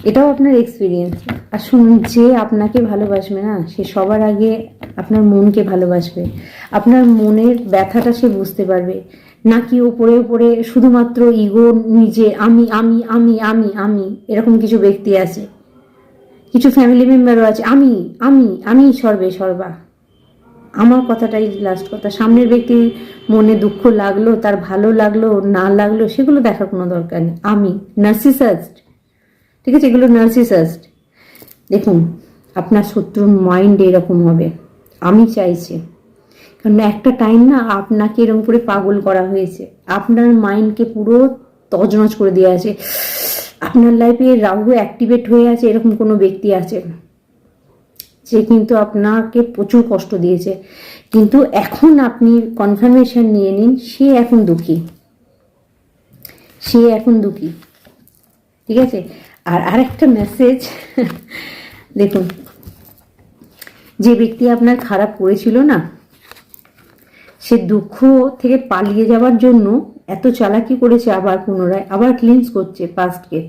এটাও আপনার এক্সপিরিয়েন্স। আর শুনুন, যে আপনাকে ভালোবাসবে না, সে সবার আগে আপনার মনকে ভালোবাসবে। আপনার মনের ব্যথাটা সে বুঝতে পারবে, নাকি ওপরে ওপরে শুধুমাত্র ইগো, নিজে আমি আমি আমি আমি আমি এরকম কিছু ব্যক্তি আছে, কিছু ফ্যামিলি মেম্বারও আছে আমি আমি আমি সর্বে সর্বা, আমার কথাটাই লাস্ট কথা। সামনের ব্যক্তির মনে দুঃখ লাগলো, তার ভালো লাগলো না লাগলো, সেগুলো দেখার কোনো দরকার নেই। আমি নার্সিসাস্ট, ঠিক আছে, এগুলো নার্সিসাস্ট। দেখুন, আপনার শত্রুর মাইন্ড এরকম হবে, আমি চাইছি। কারণ একটা টাইম না আপনাকে এরকম করে পাগল করা হয়েছে, আপনার মাইন্ডকে পুরো তছনছ করে দেওয়া আছে। আপনার লাইফে রাহু অ্যাক্টিভেট হয়ে আছে, এরকম কোনো ব্যক্তি আছে যে কিন্তু আপনাকে প্রচুর কষ্ট দিয়েছে। কিন্তু এখন আপনি কনফার্মেশন নিয়ে নিন, সে এখন দুঃখী, সে এখন দুঃখী, ঠিক আছে। আর আরেকটা মেসেজ দেখুন, যে ব্যক্তি আপনার খারাপ করেছিল না, সে দুঃখ থেকে পালিয়ে যাওয়ার জন্য এত চালাকি করেছে, আবার পুনরায় আবার ক্লিনস করছে পাস্টকে।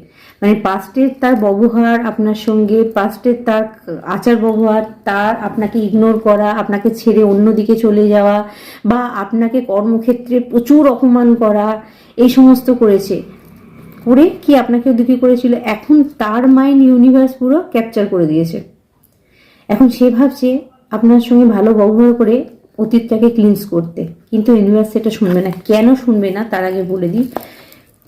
মানে পাস্টের তার ব্যবহার আপনার সঙ্গে, পাস্টের তার আচার ব্যবহার, তার আপনাকে ইগনোর করা, আপনাকে ছেড়ে অন্যদিকে চলে যাওয়া, বা আপনাকে কর্মক্ষেত্রে প্রচুর অপমান করা, এই সমস্ত করেছে। করে কি আপনাকে দুঃখী করেছিল, এখন তার মাইন্ড ইউনিভার্স পুরো ক্যাপচার করে দিয়েছে। এখন সে ভাবছে আপনার সঙ্গে ভালো ব্যবহার করে অতীতটাকে ক্লিনস করতে, কিন্তু ইউনিভার্স সেটা শুনবে না। কেন শুনবে না তার আগে বলে দিই,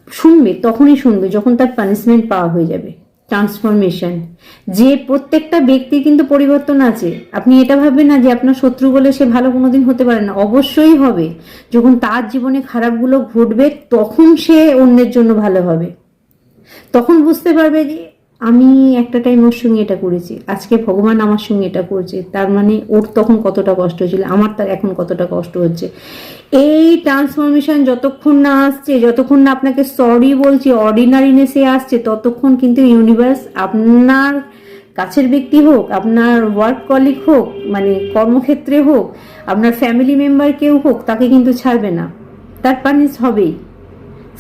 শুনবে তখনই শুনবে যখন তার পানিশমেন্ট পাওয়া হয়ে যাবে। ট্রান্সফরমেশন, যে প্রত্যেকটা ব্যক্তির কিন্তু পরিবর্তন আছে। আপনি এটা ভাববেন না যে আপনার শত্রু বলে সে ভালো কোনোদিন হতে পারে না, অবশ্যই হবে। যখন তার জীবনে খারাপগুলো ঘটবে তখন সে অন্যের জন্য ভালো হবে, তখন বুঝতে পারবে যে আমি একটা টাইম ওর সঙ্গে এটা করেছি, আজকে ভগবান আমার সঙ্গে এটা করছে, তার মানে ওর তখন কতটা কষ্ট হয়েছিল, আমার তার এখন কতটা কষ্ট হচ্ছে। এই ট্রান্সফরমেশন যতক্ষণ না আসছে, যতক্ষণ না আপনাকে সরি বলছে, অর্ডিনারিনেসে আসছে, ততক্ষণ কিন্তু ইউনিভার্স আপনার কাছের ব্যক্তি হোক, আপনার ওয়ার্ক কলিগ হোক, মানে কর্মক্ষেত্রে হোক, আপনার ফ্যামিলি মেম্বার কেউ হোক, তাকে কিন্তু ছাড়বে না। তার পানিশ হবেই।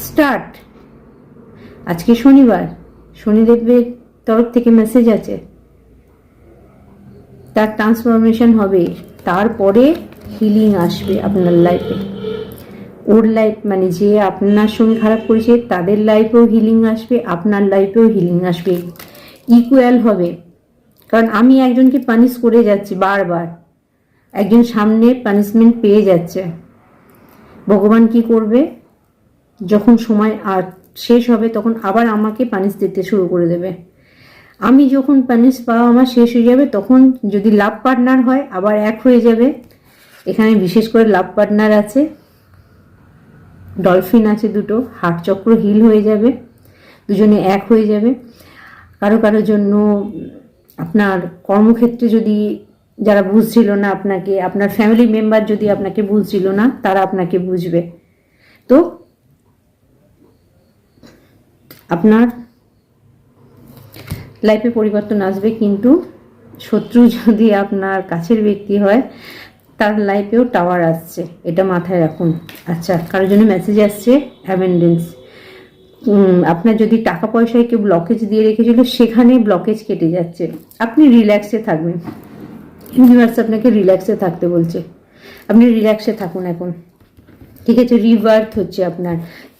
স্টার্ট। আজকে শনিবার, শনিদেবের তরফ থেকে মেসেজ আছে, তার ট্রান্সফরমেশন হবে, তারপরে হিলিং আসবে আপনার লাইফে। ওর লাইফ মানে যে আপনার সঙ্গে খারাপ করেছে তাদের লাইফেও হিলিং আসবে, আপনার লাইফেও হিলিং আসবে, ইকুয়াল হবে। কারণ আমি একজনকে পানিশ করে যাচ্ছি বারবার, একজন সামনে পানিশমেন্ট পেয়ে যাচ্ছে। ভগবান কি করবে, যখন সময় আর শেষ হবে তখন আবার আমাকে পানিশ দিতে শুরু করে দেবে। আমি যখন পানিশ পাওয়া আমার শেষ হয়ে যাবে তখন যদি লাভ পার্টনার হয় আবার এক হয়ে যাবে। এখানে বিশেষ করে লাভ পার্টনার আছে, ডলফিন আছে দুটো, হার্ট চক্র হিল হয়ে যাবে, দুজনে এক হয়ে যাবে। কারো কারোর জন্য আপনার কর্মক্ষেত্রে যদি যারা বুঝছিল না আপনাকে, আপনার ফ্যামিলি মেম্বার যদি আপনাকে বুঝছিল না তারা আপনাকে বুঝবে। তো আপনার লাইফে পরিবর্তন আসবে, কিন্তু শত্রু যদি আপনার কাছের ব্যক্তি হয় তার লাইফেও টাওয়ার আসছে, এটা মাথায় রাখুন। আচ্ছা, কারোর জন্য মেসেজ আসছে অ্যাবেন্ডেন্স। আপনার যদি টাকা পয়সায় কেউ ব্লকেজ দিয়ে রেখেছিল সেখানে ব্লকেজ কেটে যাচ্ছে, আপনি রিল্যাক্সে থাকবেন। ইউনিভার্স আপনাকে রিল্যাক্সে থাকতে বলছে, আপনি রিল্যাক্সে থাকুন এখন, ঠিক আছে। রিবার্থ হচ্ছে আপনার,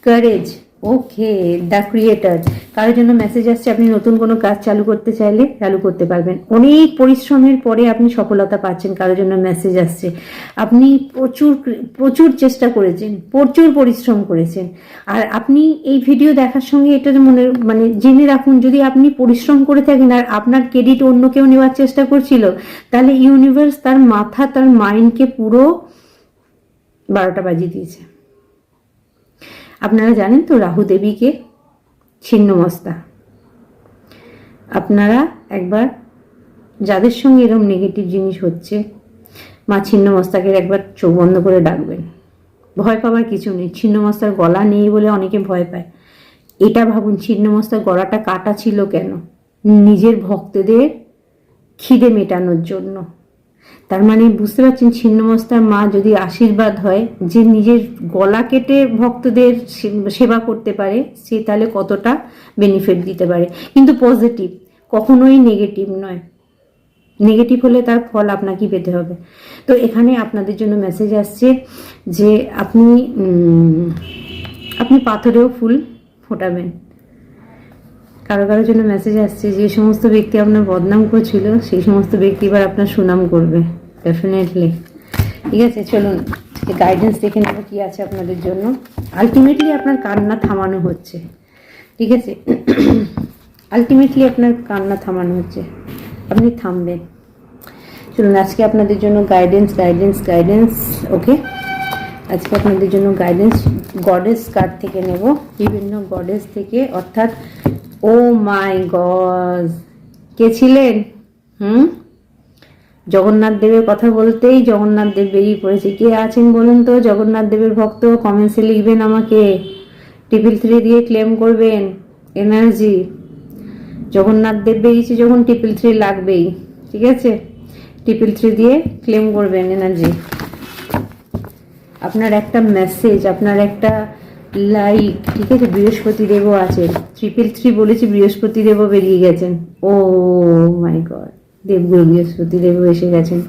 কারেজ। Okay, the creator. কারোর জন্য মেসেজ আসছে, আপনি নতুন কোনো কাজ চালু করতে চাইলে চালু করতে পারবেন, অনেক পরিশ্রমের পরে আপনি সফলতা পাচ্ছেন। কারোর জন্য মেসেজ আসছে, আপনি প্রচুর প্রচুর চেষ্টা করেছেন, প্রচুর পরিশ্রম করেছেন। আর আপনি এই ভিডিও দেখার সঙ্গে এটা মানে জেনে রাখুন, যদি আপনি পরিশ্রম করে থাকেন আর আপনার ক্রেডিট অন্য কেউ নেওয়ার চেষ্টা করছিল, তাহলে ইউনিভার্স তার মাথা, তার মাইন্ডকে পুরো 12টা বাজিয়ে দিয়েছে। আপনারা জানেন তো রাহু দেবীকে ছিন্নমস্তা। আপনারা একবার যাদের সঙ্গে এরকম নেগেটিভ জিনিস হচ্ছে, মা ছিন্নমস্তাকের একবার চোখ বন্ধ করে ডাকবেন। ভয় পাবার কিছু নেই, ছিন্নমস্তার গলা নেই বলে অনেকে ভয় পায়। এটা ভাবুন, ছিন্নমস্তার গলাটা কাটা ছিল কেন? নিজের ভক্তদের খিদে মেটানোর জন্য। তার মানে বুঝতে পারছেন, ছিন্নমস্তার মা যদি আশীর্বাদ হয়, যে নিজের গলা কেটে ভক্তদের সেবা করতে পারে, সে তাহলে কতটা বেনিফিট দিতে পারে। কিন্তু পজিটিভ, কখনোই নেগেটিভ নয়। নেগেটিভ হলে তার ফল আপনাকেই পেতে হবে। তো এখানে আপনাদের জন্য মেসেজ আসছে যে আপনি পাথরেও ফুল ফোটাবেন। কারো কারোর জন্য মেসেজ আসছে, যে সমস্ত ব্যক্তি আপনার বদনাম করছিল সেই সমস্ত ব্যক্তি এবার আপনার সুনাম করবে, ডেফিনেটলি। ঠিক আছে, চলুন গাইডেন্স দেখে নেব কি আছে আপনাদের জন্য। আলটিমেটলি আপনার কান্না থামানো হচ্ছে, ঠিক আছে। আলটিমেটলি আপনার কান্না থামানো হচ্ছে, আপনি থামবেন। চলুন আজকে আপনাদের জন্য গাইডেন্স গাইডেন্স গাইডেন্স ওকে, আজকে আপনাদের জন্য গাইডেন্স গডেস কার্ড থেকে নেব, বিভিন্ন গডেস থেকে। অর্থাৎ ও মাই গড, কে ছিলেন? জগন্নাথ দেবের কথা বলতেই জগন্নাথ দেব বেরিয়ে পড়েছে। কে আছেন বলুন তো জগন্নাথ দেবের ভক্ত? কমেন্টসে লিখবেন আমাকে, 333 দিয়ে ক্লেম করবেন এনার্জি। জগন্নাথ দেব বেরিয়েছে যখন 333 লাগবেই, ঠিক আছে। 333 দিয়ে ক্লেম করবেন এনার্জি। আপনার একটা মেসেজ, আপনার একটা লাইক, ঠিক আছে। বৃহস্পতি দেবও আছেন, 333 বলেছি, বৃহস্পতি দেবও বেরিয়ে গেছেন। ও মাই গড, দেবগুরু বৃহস্পতি দেবও এসে গেছেন।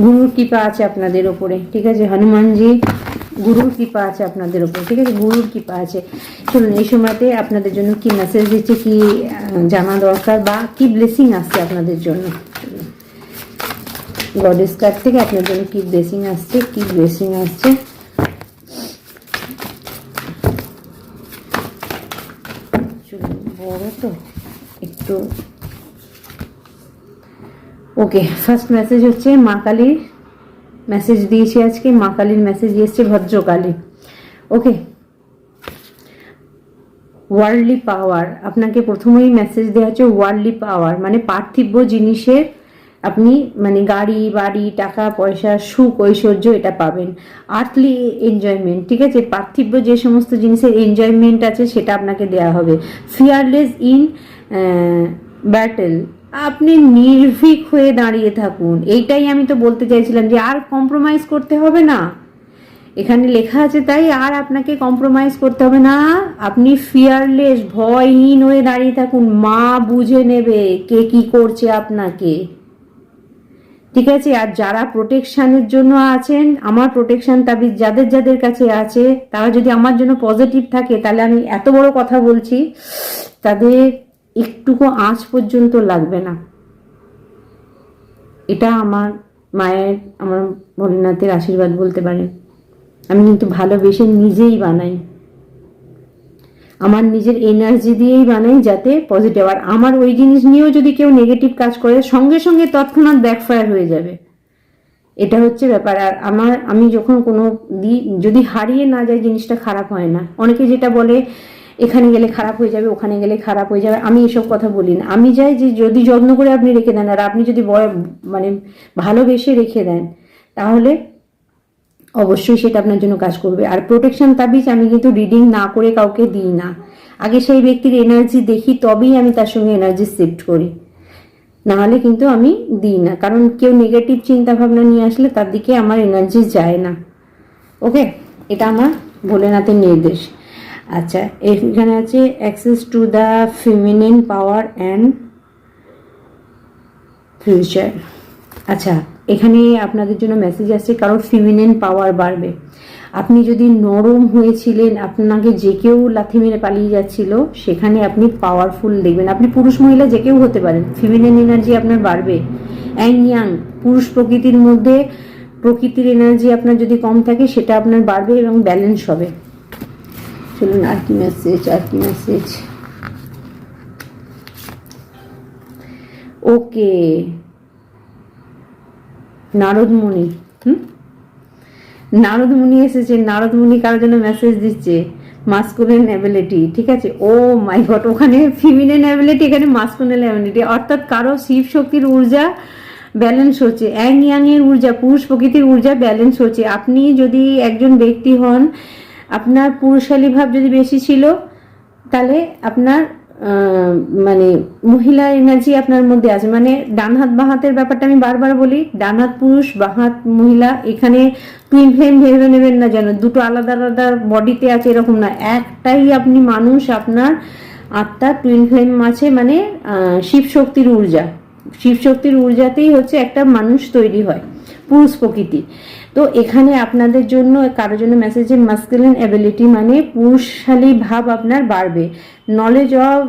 গুরুর কৃপা আছে আপনাদের ওপরে, ঠিক আছে। হনুমানজি গুরুর কৃপা আছে আপনাদের ওপর, ঠিক আছে, গুরুর কৃপা আছে। চলুন এই সময়তে আপনাদের জন্য কি মেসেজ দিচ্ছে, কি জানা দরকার, বা কি ব্লেসিং আসছে আপনাদের জন্য। গডেস কার্ড থেকে আপনার জন্য কি ব্লেসিং আসছে, কি ব্লেসিং আসছে। বড় তো একটু ওকে। ফার্স্ট মেসেজ হচ্ছে মা কালীর মেসেজ দিয়েছি আজকে, মা কালীর মেসেজ এসছে ভদ্রকালী। ওকে, ওয়ার্ল্ডলি পাওয়ার আপনাকে প্রথমেই মেসেজ দেওয়া হচ্ছে। ওয়ার্ল্ডলি পাওয়ার মানে পার্থিব জিনিসের আপনি মানে গাড়ি বাড়ি টাকা পয়সা সুখ ঐশ্বর্য এটা পাবেন। আর্থলি এনজয়মেন্ট, ঠিক আছে। পার্থিব যে সমস্ত জিনিসের এনজয়মেন্ট আছে সেটা আপনাকে দেওয়া হবে। ফিয়ারলেস ইন ব্যাটেল, আপনি নির্ভীক হয়ে দাঁড়িয়ে থাকুন। এইটাই আমি তো বলতে চাইছিলাম, যে আর কম্প্রোমাইজ করতে হবে না। এখানে লেখা আছে তাই আর আপনাকে কম্প্রোমাইজ করতে হবে না। আপনি ফিয়ারলেস, ভয়হীন হয়ে দাঁড়িয়ে থাকুন, মা বুঝে নেবে কে কি করছে আপনাকে, ঠিক আছে? আর যারা প্রোটেকশনের জন্য আছেন, আমার প্রোটেকশন তাবিজ যাদের যাদের কাছে আছে, তারা যদি আমার জন্য পজিটিভ থাকে, তাহলে আমি এত বড় কথা বলছি, তাদের একটুকু আঁচ পর্যন্ত লাগবে না। এটা আমার মায়ের, আমার ভোলেনাথের আশীর্বাদ বলতে পারেন। আমি কিন্তু ভালোবেসে নিজেই বানাই, আমার নিজের এনার্জি দিয়েই বানাই, যাতে পজিটিভ। আর আমার ওই জিনিস নিয়েও যদি কেউ নেগেটিভ কাজ করে, সঙ্গে সঙ্গে তৎক্ষণাৎ ব্যাকফায়ার হয়ে যাবে। এটা হচ্ছে ব্যাপার। আর আমি যখন কোনো যদি হারিয়ে না যায়, জিনিসটা খারাপ হয় না। অনেকে যেটা বলে এখানে গেলে খারাপ হয়ে যাবে, ওখানে গেলে খারাপ হয়ে যাবে, আমি এসব কথা বলি না। আমি চাই যে যদি যত্ন করে আপনি রেখে দেন, আর আপনি যদি মানে ভালোবেসে রেখে দেন, তাহলে অবশ্যই সেটা আপনার জন্য কাজ করবে। আর প্রোটেকশন তাবিজ আমি কিন্তু রিডিং না করে কাউকে দিই না, আগে সেই ব্যক্তির এনার্জি দেখি, তবেই আমি তার সঙ্গে এনার্জি শিফট করি, নাহলে কিন্তু আমি দিই না। কারণ কেউ নেগেটিভ চিন্তা ভাবনা নিয়ে আসলে তার দিকে আমার এনার্জি যায় না। ওকে, এটা আমার ভোলেনাথের নির্দেশ। আচ্ছা, এখানে আছে access to the feminine power and future. আচ্ছা, এখানে আপনাদের জন্য মেসেজ আসছে, কারণ ফিমিনিন পাওয়ার বাড়বে। আপনি যদি নরম হয়েছিলেন, আপনাকে যে কেউ লাথি মেরে পালিয়ে যাচ্ছিল, সেখানে আপনি পাওয়ারফুল দেখবেন। আপনি পুরুষ মহিলা যে কেউ হতে পারেন, ফিমিনিন এনার্জি আপনার বাড়বে। অ্যাং ইয়াং, পুরুষ প্রকৃতির মধ্যে প্রকৃতির এনার্জি আপনার যদি কম থাকে, সেটা আপনার বাড়বে এবং ব্যালেন্স হবে। চলুন আর কি মেসেজ, আর কি মেসেজ। ওকে, নারদমুনি, নারদমুনি এসেছে। নারদমুনি কারোর জন্য মেসেজ দিচ্ছে, মাস্কুলিন অ্যাবিলিটি, ঠিক আছে? ও মাই গড, ওখানে ফিমিনিন অ্যাবিলিটি, এখানে মাস্কুলিন অ্যাবিলিটি, অর্থাৎ কারো শিব শক্তির ঊর্জা ব্যালেন্স হচ্ছে, অ্যাং ইয়াং এর ঊর্জা, পুরুষ প্রকৃতির ঊর্জা ব্যালেন্স হচ্ছে। আপনি যদি একজন ব্যক্তি হন, আপনার পুরুষালী ভাব যদি বেশি ছিল, তাহলে আপনার মানে মহিলা এনার্জি আপনার মধ্যে আছে। মানে ডান হাত বাঁ হাতের ব্যাপারটা আমি বারবার বলি, ডান হাত পুরুষ, বাঁ হাত মহিলা। এখানে টুইন ফ্লেম ভেবে নেবেন না যেন দুটো আলাদা আলাদা বডিতে আছে, এরকম না। একটাই আপনি মানুষ, আপনার আত্মা টুইন ফ্লেম আছে, মানে শিব শক্তির ঊর্জা, শিব শক্তির ঊর্জাতেই হচ্ছে একটা মানুষ তৈরি হয়, পুরুষ প্রকৃতি। তো এখানে আপনাদের জন্য, কারোর জন্য মেসেজে মাস্কুলিন অ্যাবিলিটি মানে পুরুষশালী ভাব আপনার বাড়বে। নলেজ অফ,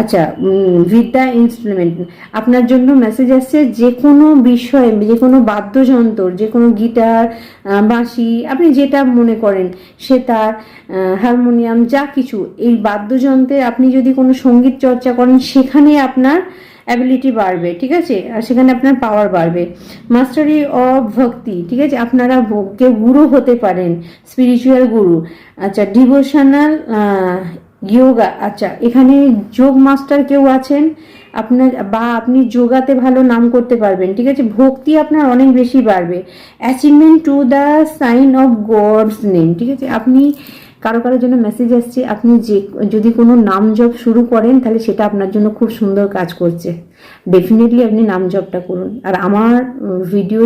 আচ্ছা, বিদ্যা ইনস্ট্রুমেন্ট, আপনার জন্য মেসেজ আসছে। যে কোনো বিষয়ে, যে কোনো বাদ্যযন্ত্র, যে কোনো গিটার, বাঁশি, আপনি যেটা মনে করেন, সেতার, হারমোনিয়াম, যা কিছু, এই বাদ্যযন্ত্রে আপনি যদি কোনো সঙ্গীত চর্চা করেন, সেখানে আপনার অ্যাবিলিটি বাড়বে, ঠিক আছে? আর সেখানে আপনার পাওয়ার বাড়বে। মাস্টারি অফ ভক্তি, ঠিক আছে? আপনারা কেউ গুরু হতে পারেন, স্পিরিচুয়াল গুরু। আচ্ছা, ডিভোশনাল যোগা, আচ্ছা, এখানে যোগ মাস্টার কেউ আছেন আপনার, বা আপনি যোগাতে ভালো নাম করতে পারবেন, ঠিক আছে? ভক্তি আপনার অনেক বেশি বাড়বে। Achievement to the sign of God's name, ঠিক আছে? আপনি, কারো জন্য মেসেজ আসছে, আপনি যদি কোনো নাম জপ শুরু করেন, তাহলে সেটা আপনার জন্য খুব সুন্দর কাজ করছে। ডেফিনেটলি আপনি নাম জপটা করুন। আর আমার ভিডিও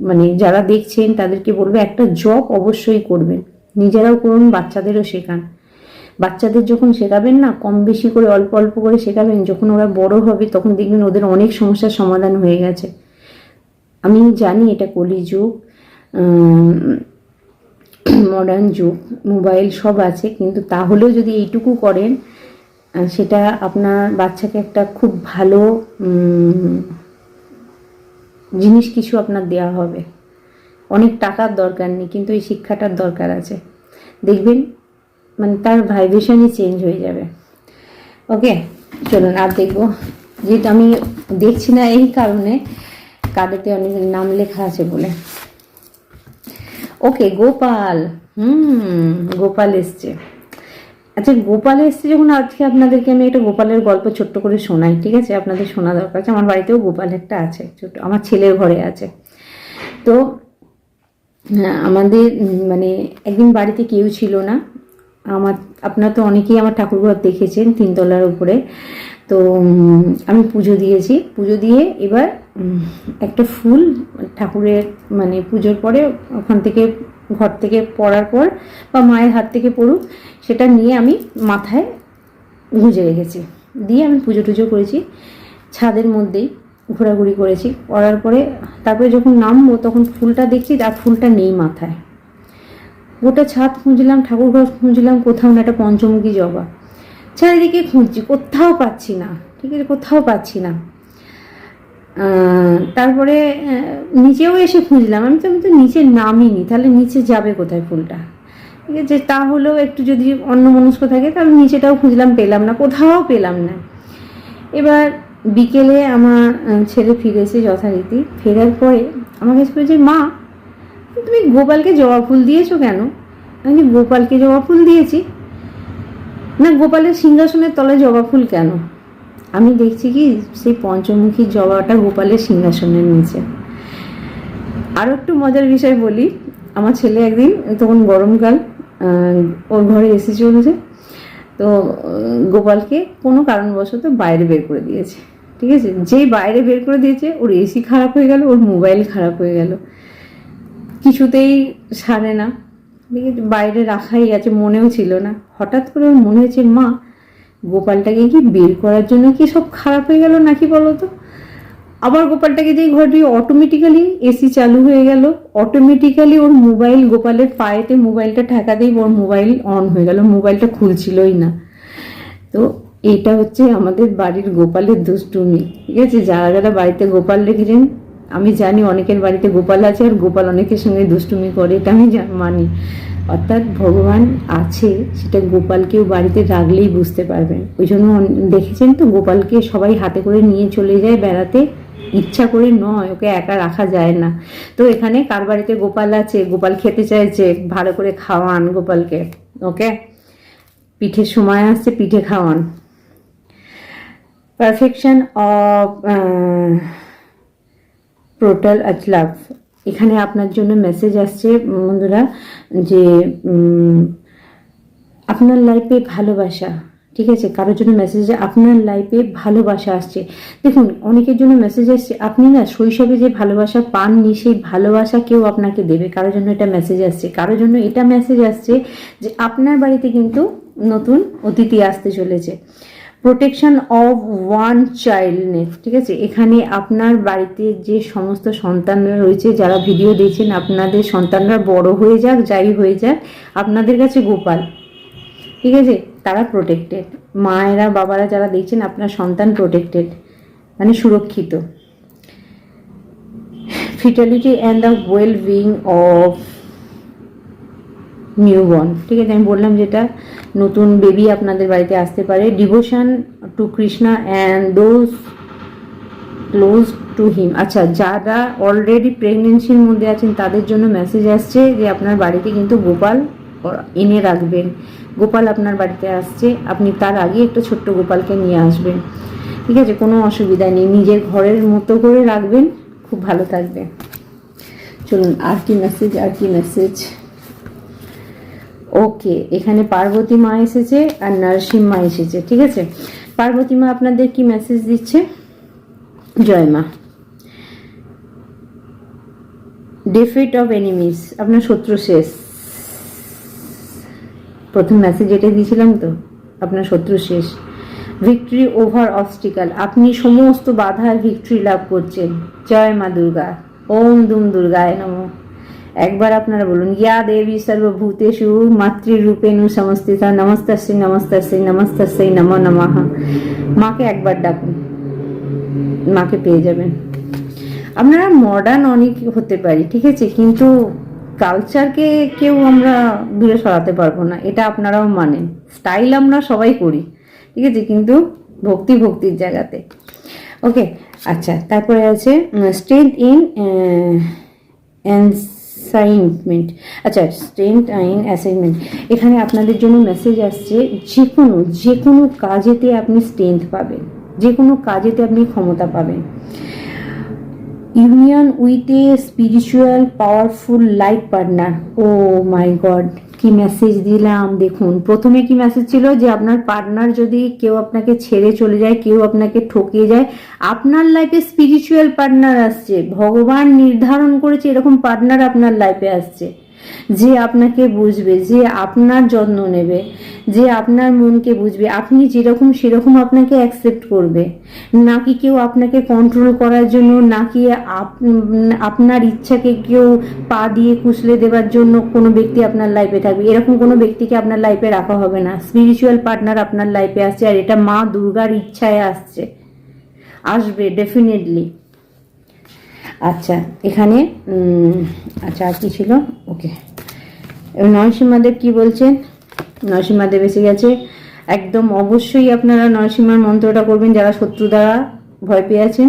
মানে যারা দেখছেন, তাদেরকে বলবো একটা জপ অবশ্যই করবেন, নিজেরাও করুন, বাচ্চাদেরও শেখান। বাচ্চাদের যখন শেখাবেন না, কম বেশি করে, অল্প অল্প করে শেখাবেন, যখন ওরা বড় হবে তখন দেখবেন ওদের অনেক সমস্যার সমাধান হয়ে গেছে। আমি জানি এটা কলিযুগ, মডার্ন যুগ, মোবাইল সব আছে, কিন্তু তাহলেও যদি এইটুকু করেন, সেটা আপনার বাচ্চাকে একটা খুব ভালো জিনিস কিছু আপনার দেওয়া হবে। অনেক টাকার দরকার নেই, কিন্তু এই শিক্ষাটার দরকার আছে। দেখবেন মানে তার ভাইব্রেশনই চেঞ্জ হয়ে যাবে। ওকে, চলুন আর দেখবো। যেহেতু আমি দেখছি না এই কারণে, কার্ডেতে অনেক নাম লেখা আছে বলে। ওকে, গোপাল, গোপাল এসছে। আচ্ছা, গোপাল এসছে যখন, আজকে আপনাদেরকে আমি একটা গোপালের গল্প ছোট্ট করে শোনাই, ঠিক আছে? আপনাদের শোনা দরকার আছে। আমার বাড়িতেও গোপাল একটা আছে, ছোট, আমার ছেলের ঘরে আছে। তো আমাদের মানে একদিন বাড়িতে কেউ ছিল না, আমার আপনারা তো অনেকেই আমার ঠাকুরঘর দেখেছেন 3 তলার উপরে। তো আমি পুজো দিয়েছি, পুজো দিয়ে এবার একটা ফুল ঠাকুরের মানে পুজোর পরে ওখান থেকে ঘর থেকে পড়ার পর বা মায়ের হাত থেকে পড়ুক সেটা নিয়ে আমি মাথায় গুঁজে রেখেছি, দিয়ে আমি পুজো টুজো করেছি, ছাদের মধ্যেই ঘোরাঘুরি করেছি। করার পরে তারপরে যখন নামবো তখন ফুলটা দেখছি আর ফুলটা নেই মাথায়। গোটা ছাদ খুঁজলাম, ঠাকুরঘর খুঁজলাম, কোথাও না একটা পঞ্চমুখী জবা। চারিদিকে খুঁজছি, কোথাও পাচ্ছি না, ঠিক আছে, কোথাও পাচ্ছি না। তারপরে নিচেও এসে খুঁজলাম, আমি তো নিচে নামিনি, তাহলে নিচে যাবে কোথায় ফুলটা, ঠিক আছে। তাহলেও একটু যদি অন্যমনস্ক থাকে তাহলে নিচেটাও খুঁজলাম, পেলাম না, কোথাও পেলাম না। এবার বিকেলে আমার ছেলে ফিরেছে যথারীতি, ফেরার পরে আমাকে বলছে, মা তুমি গোপালকে জবা ফুল দিয়েছো কেন? আমি গোপালকে জবা ফুল দিয়েছি না, গোপালের সিংহাসনের তলায় জবা ফুল কেন? আমি দেখছি কি সেই পঞ্চমুখী জবাটা গোপালের সিংহাসনের নিচে। আরও একটু মজার বিষয় বলি, আমার ছেলে একদিন, তখন গরমকাল, ওর ঘরে এসি চলেছে, তো গোপালকে কোনো কারণবশত বাইরে বের করে দিয়েছে, ঠিক আছে। যেই বাইরে বের করে দিয়েছে ওর এসি খারাপ হয়ে গেল, ওর মোবাইল খারাপ হয়ে গেল, কিছুতেই সারে না, ঠিক আছে, বাইরে রাখাই আছে, মনেও ছিল না। হঠাৎ করে ওর মনে হয়েছে, মা গোপালটাকে কি বের করার জন্য কি সব খারাপ হয়ে গেল নাকি বলো তো। আবার গোপালটাকে যেই ঘরে অটোমেটিক্যালি এসি চালু হয়ে গেল, অটোমেটিক্যালি ওর মোবাইল, গোপালের পায়েতে মোবাইলটা ঠেকাতেই ওর মোবাইল অন হয়ে গেল, মোবাইলটা খুলছিলই না। তো এইটা হচ্ছে আমাদের বাড়ির গোপালের দুষ্টুমি, ঠিক আছে। যারা যারা বাড়িতে গোপাল রেখেছেন, আমি জানি অনেকের বাড়িতে গোপাল আছে আর গোপাল অনেকের সঙ্গে দুষ্টুমি করে, এটা আমি মানি। অর্থাৎ ভগবান আছে, সেটা গোপালকেও বাড়িতে রাখলেই বুঝতে পারবেন। ওই জন্য দেখেছেন তো, গোপালকে সবাই হাতে করে নিয়ে চলে যায় বেড়াতে, ইচ্ছা করে নয়, ওকে একা রাখা যায় না। তো এখানে কার বাড়িতে গোপাল আছে, গোপাল খেতে চাইছে, ভালো করে খাওয়ান গোপালকে, ওকে। পিঠের সময় আসছে, পিঠে খাওয়ান। পারফেকশন অফ টোটাল লাভ, এখানে আপনার জন্য মেসেজ আসছে বন্ধুরা, যে আপনার লাইফে ভালোবাসা, ঠিক আছে, কারোর জন্য মেসেজ, আপনার লাইফে ভালোবাসা আসছে। দেখুন, অনেকের জন্য মেসেজ আসছে, আপনি না শৈশবে যে ভালোবাসা পাননি সেই ভালোবাসা কেউ আপনাকে দেবে, কারোর জন্য এটা মেসেজ আসছে। কারোর জন্য এটা মেসেজ আসছে যে আপনার বাড়িতে কিন্তু নতুন অতিথি আসতে চলেছে। প্রোটেকশন অফ ওয়ান চাইল্ডনেস, ঠিক আছে। এখানে আপনার বাড়িতে যে সমস্ত সন্তানরা রয়েছে, যারা ভিডিও দেখছেন, আপনাদের সন্তানরা বড় হয়ে যাক, যাই হয়ে যাক, আপনাদের কাছে গোপাল, ঠিক আছে, তারা প্রোটেক্টেড। মায়েরা বাবারা যারা দেখছেন, আপনার সন্তান প্রোটেক্টেড, মানে সুরক্ষিত। Fertility and the well being of newborn, ঠিক আছে, আমি বললাম যেটা নতুন বেবি আপনাদের বাড়িতে আসতে পারে। Devotion to Krishna and those close to him, আচ্ছা, যারা অলরেডি প্রেগনেন্সির মধ্যে আছেন তাদের জন্য মেসেজ আসছে যে আপনার বাড়িতে কিন্তু গোপাল এনে রাখবেন। গোপাল আপনার বাড়িতে আসছে, আপনি তার আগে একটা ছোট্ট গোপালকে নিয়ে আসবেন, ঠিক আছে, কোনো অসুবিধা নেই, নিজের ঘরের মতো করে রাখবেন, খুব ভালো থাকবে। চলুন আর কি মেসেজ, আর কি মেসেজ। ওকে, এখানে পার্বতী মা এসেছে আর নরসিংহ এসেছে, ঠিক আছে। পার্বতী মা আপনাদের কি মেসেজ দিচ্ছে? জয় মা। ডিফিট অফ এনিমিস, আপনার শত্রু শেষ। প্রথম মেসেজ যেটা দিয়েছিলাম তো, আপনার শত্রু শেষ। ভিক্টরি ওভার অবস্টিকাল, আপনি সমস্ত বাধার ভিক্টরি লাভ করছেন। জয় মা দুর্গা, ওম দুম দুর্গায় নমঃ। একবার আপনারা বলুন, ইয়া দেবী সর্বভূতেষু মাতৃরূপেণু সমস্থিতা নমস্তস্যৈ নমস্তস্যৈ নমস্তস্যৈ নমো নমঃ। মাকে একবার ডাকুন, মাকে পেয়ে যাবেন। আপনারা মডার্ন অনেক হতে পারি, ঠিক আছে, কিন্তু কালচারকে কেউ আমরা দূরে সরাতে পারবো না, এটা আপনারাও মানেন। স্টাইল আমরা সবাই করি, ঠিক আছে, কিন্তু ভক্তির জায়গাতে, ওকে। আচ্ছা, তারপরে আছে স্ট্রেংথ ইন অ্যাসাইনমেন্ট, আচ্ছা, স্ট্রেংথ ইন অ্যাসাইনমেন্ট, এখানে আপনাদের জন্য মেসেজ আসছে, যে কোনো কাজেতে আপনি স্ট্রেংথ পাবেন, যে কোনো কাজেতে আপনি ক্ষমতা পাবেন। Union with a spiritual powerful life partner, oh my God, কি কি মেসেজ দিলাম দেখুন। প্রথমে কি মেসেজ ছিল যে আপনার পার্টনার যদি কেউ আপনাকে ছেড়ে চলে যায়, কেউ আপনাকে ঠকিয়ে যায়, আপনার লাইফে স্পিরিচুয়াল পার্টনার আসছে, ভগবান নির্ধারণ করেছে এরকম পার্টনার আপনার লাইফে আসছে, যে আপনাকে বুঝবে, যে আপনার যত্ন নেবে, যে আপনার মনকে বুঝবে, আপনি যেরকম সেরকম আপনাকে অ্যাকসেপ্ট করবে, নাকি কেউ আপনাকে কন্ট্রোল করার জন্য, নাকি আপনার ইচ্ছাকে কেউ পা দিয়ে কুচলে দেওয়ার জন্য কোনো ব্যক্তি আপনার লাইফে থাকবে। এরকম কোনো ব্যক্তিকে আপনার লাইফে রাখা হবে না। স্পিরিচুয়াল পার্টনার আপনার লাইফে আসছে, আর এটা মা দুর্গার ইচ্ছায় আসছে, আসবে ডেফিনেটলি। আচ্ছা, এখানে আচ্ছা আর কি ছিল? ওকে, নরসিংহদেব কি বলছেন? নরসিংহদেব এসে গেছে। একদম অবশ্যই আপনারা নরসিংহার মন্ত্রটা করবেন যারা শত্রু দ্বারা ভয় পেয়ে আছেন।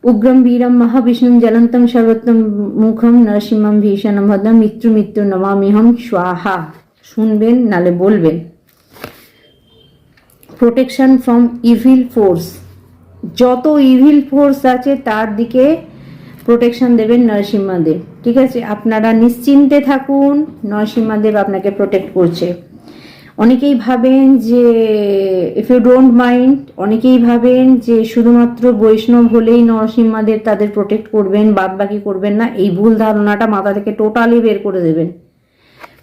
উগ্রম বীরম মহাবিষ্ণুম জ্বলন্তম সর্বোত্তম মুখম নরসিংহম ভীষণম ভদ্রম মৃত্যু মৃত্যু নমামিহম স্বাহা। শুনবেন নালে বলবেন। প্রোটেকশন ফ্রম ইভিল ফোর্স, যত ইভিল ফোর্স আছে তার দিকে প্রোটেকশন দেবেন নরসিংহদেব। ঠিক আছে, আপনারা নিশ্চিন্তে থাকুন, নরসিংহদেব আপনাকে প্রোটেক্ট করছে। অনেকেই ভাবেন যে ইফ ইউ ডোন্ট মাইন্ড, অনেকেই ভাবেন যে শুধুমাত্র বৈষ্ণব হলেই নরসিংহদেব তাদের প্রোটেক্ট করবেন, বাদ বাকি করবেন না। এই ভুল ধারণাটা মাথা থেকে টোটালি বের করে দেবেন।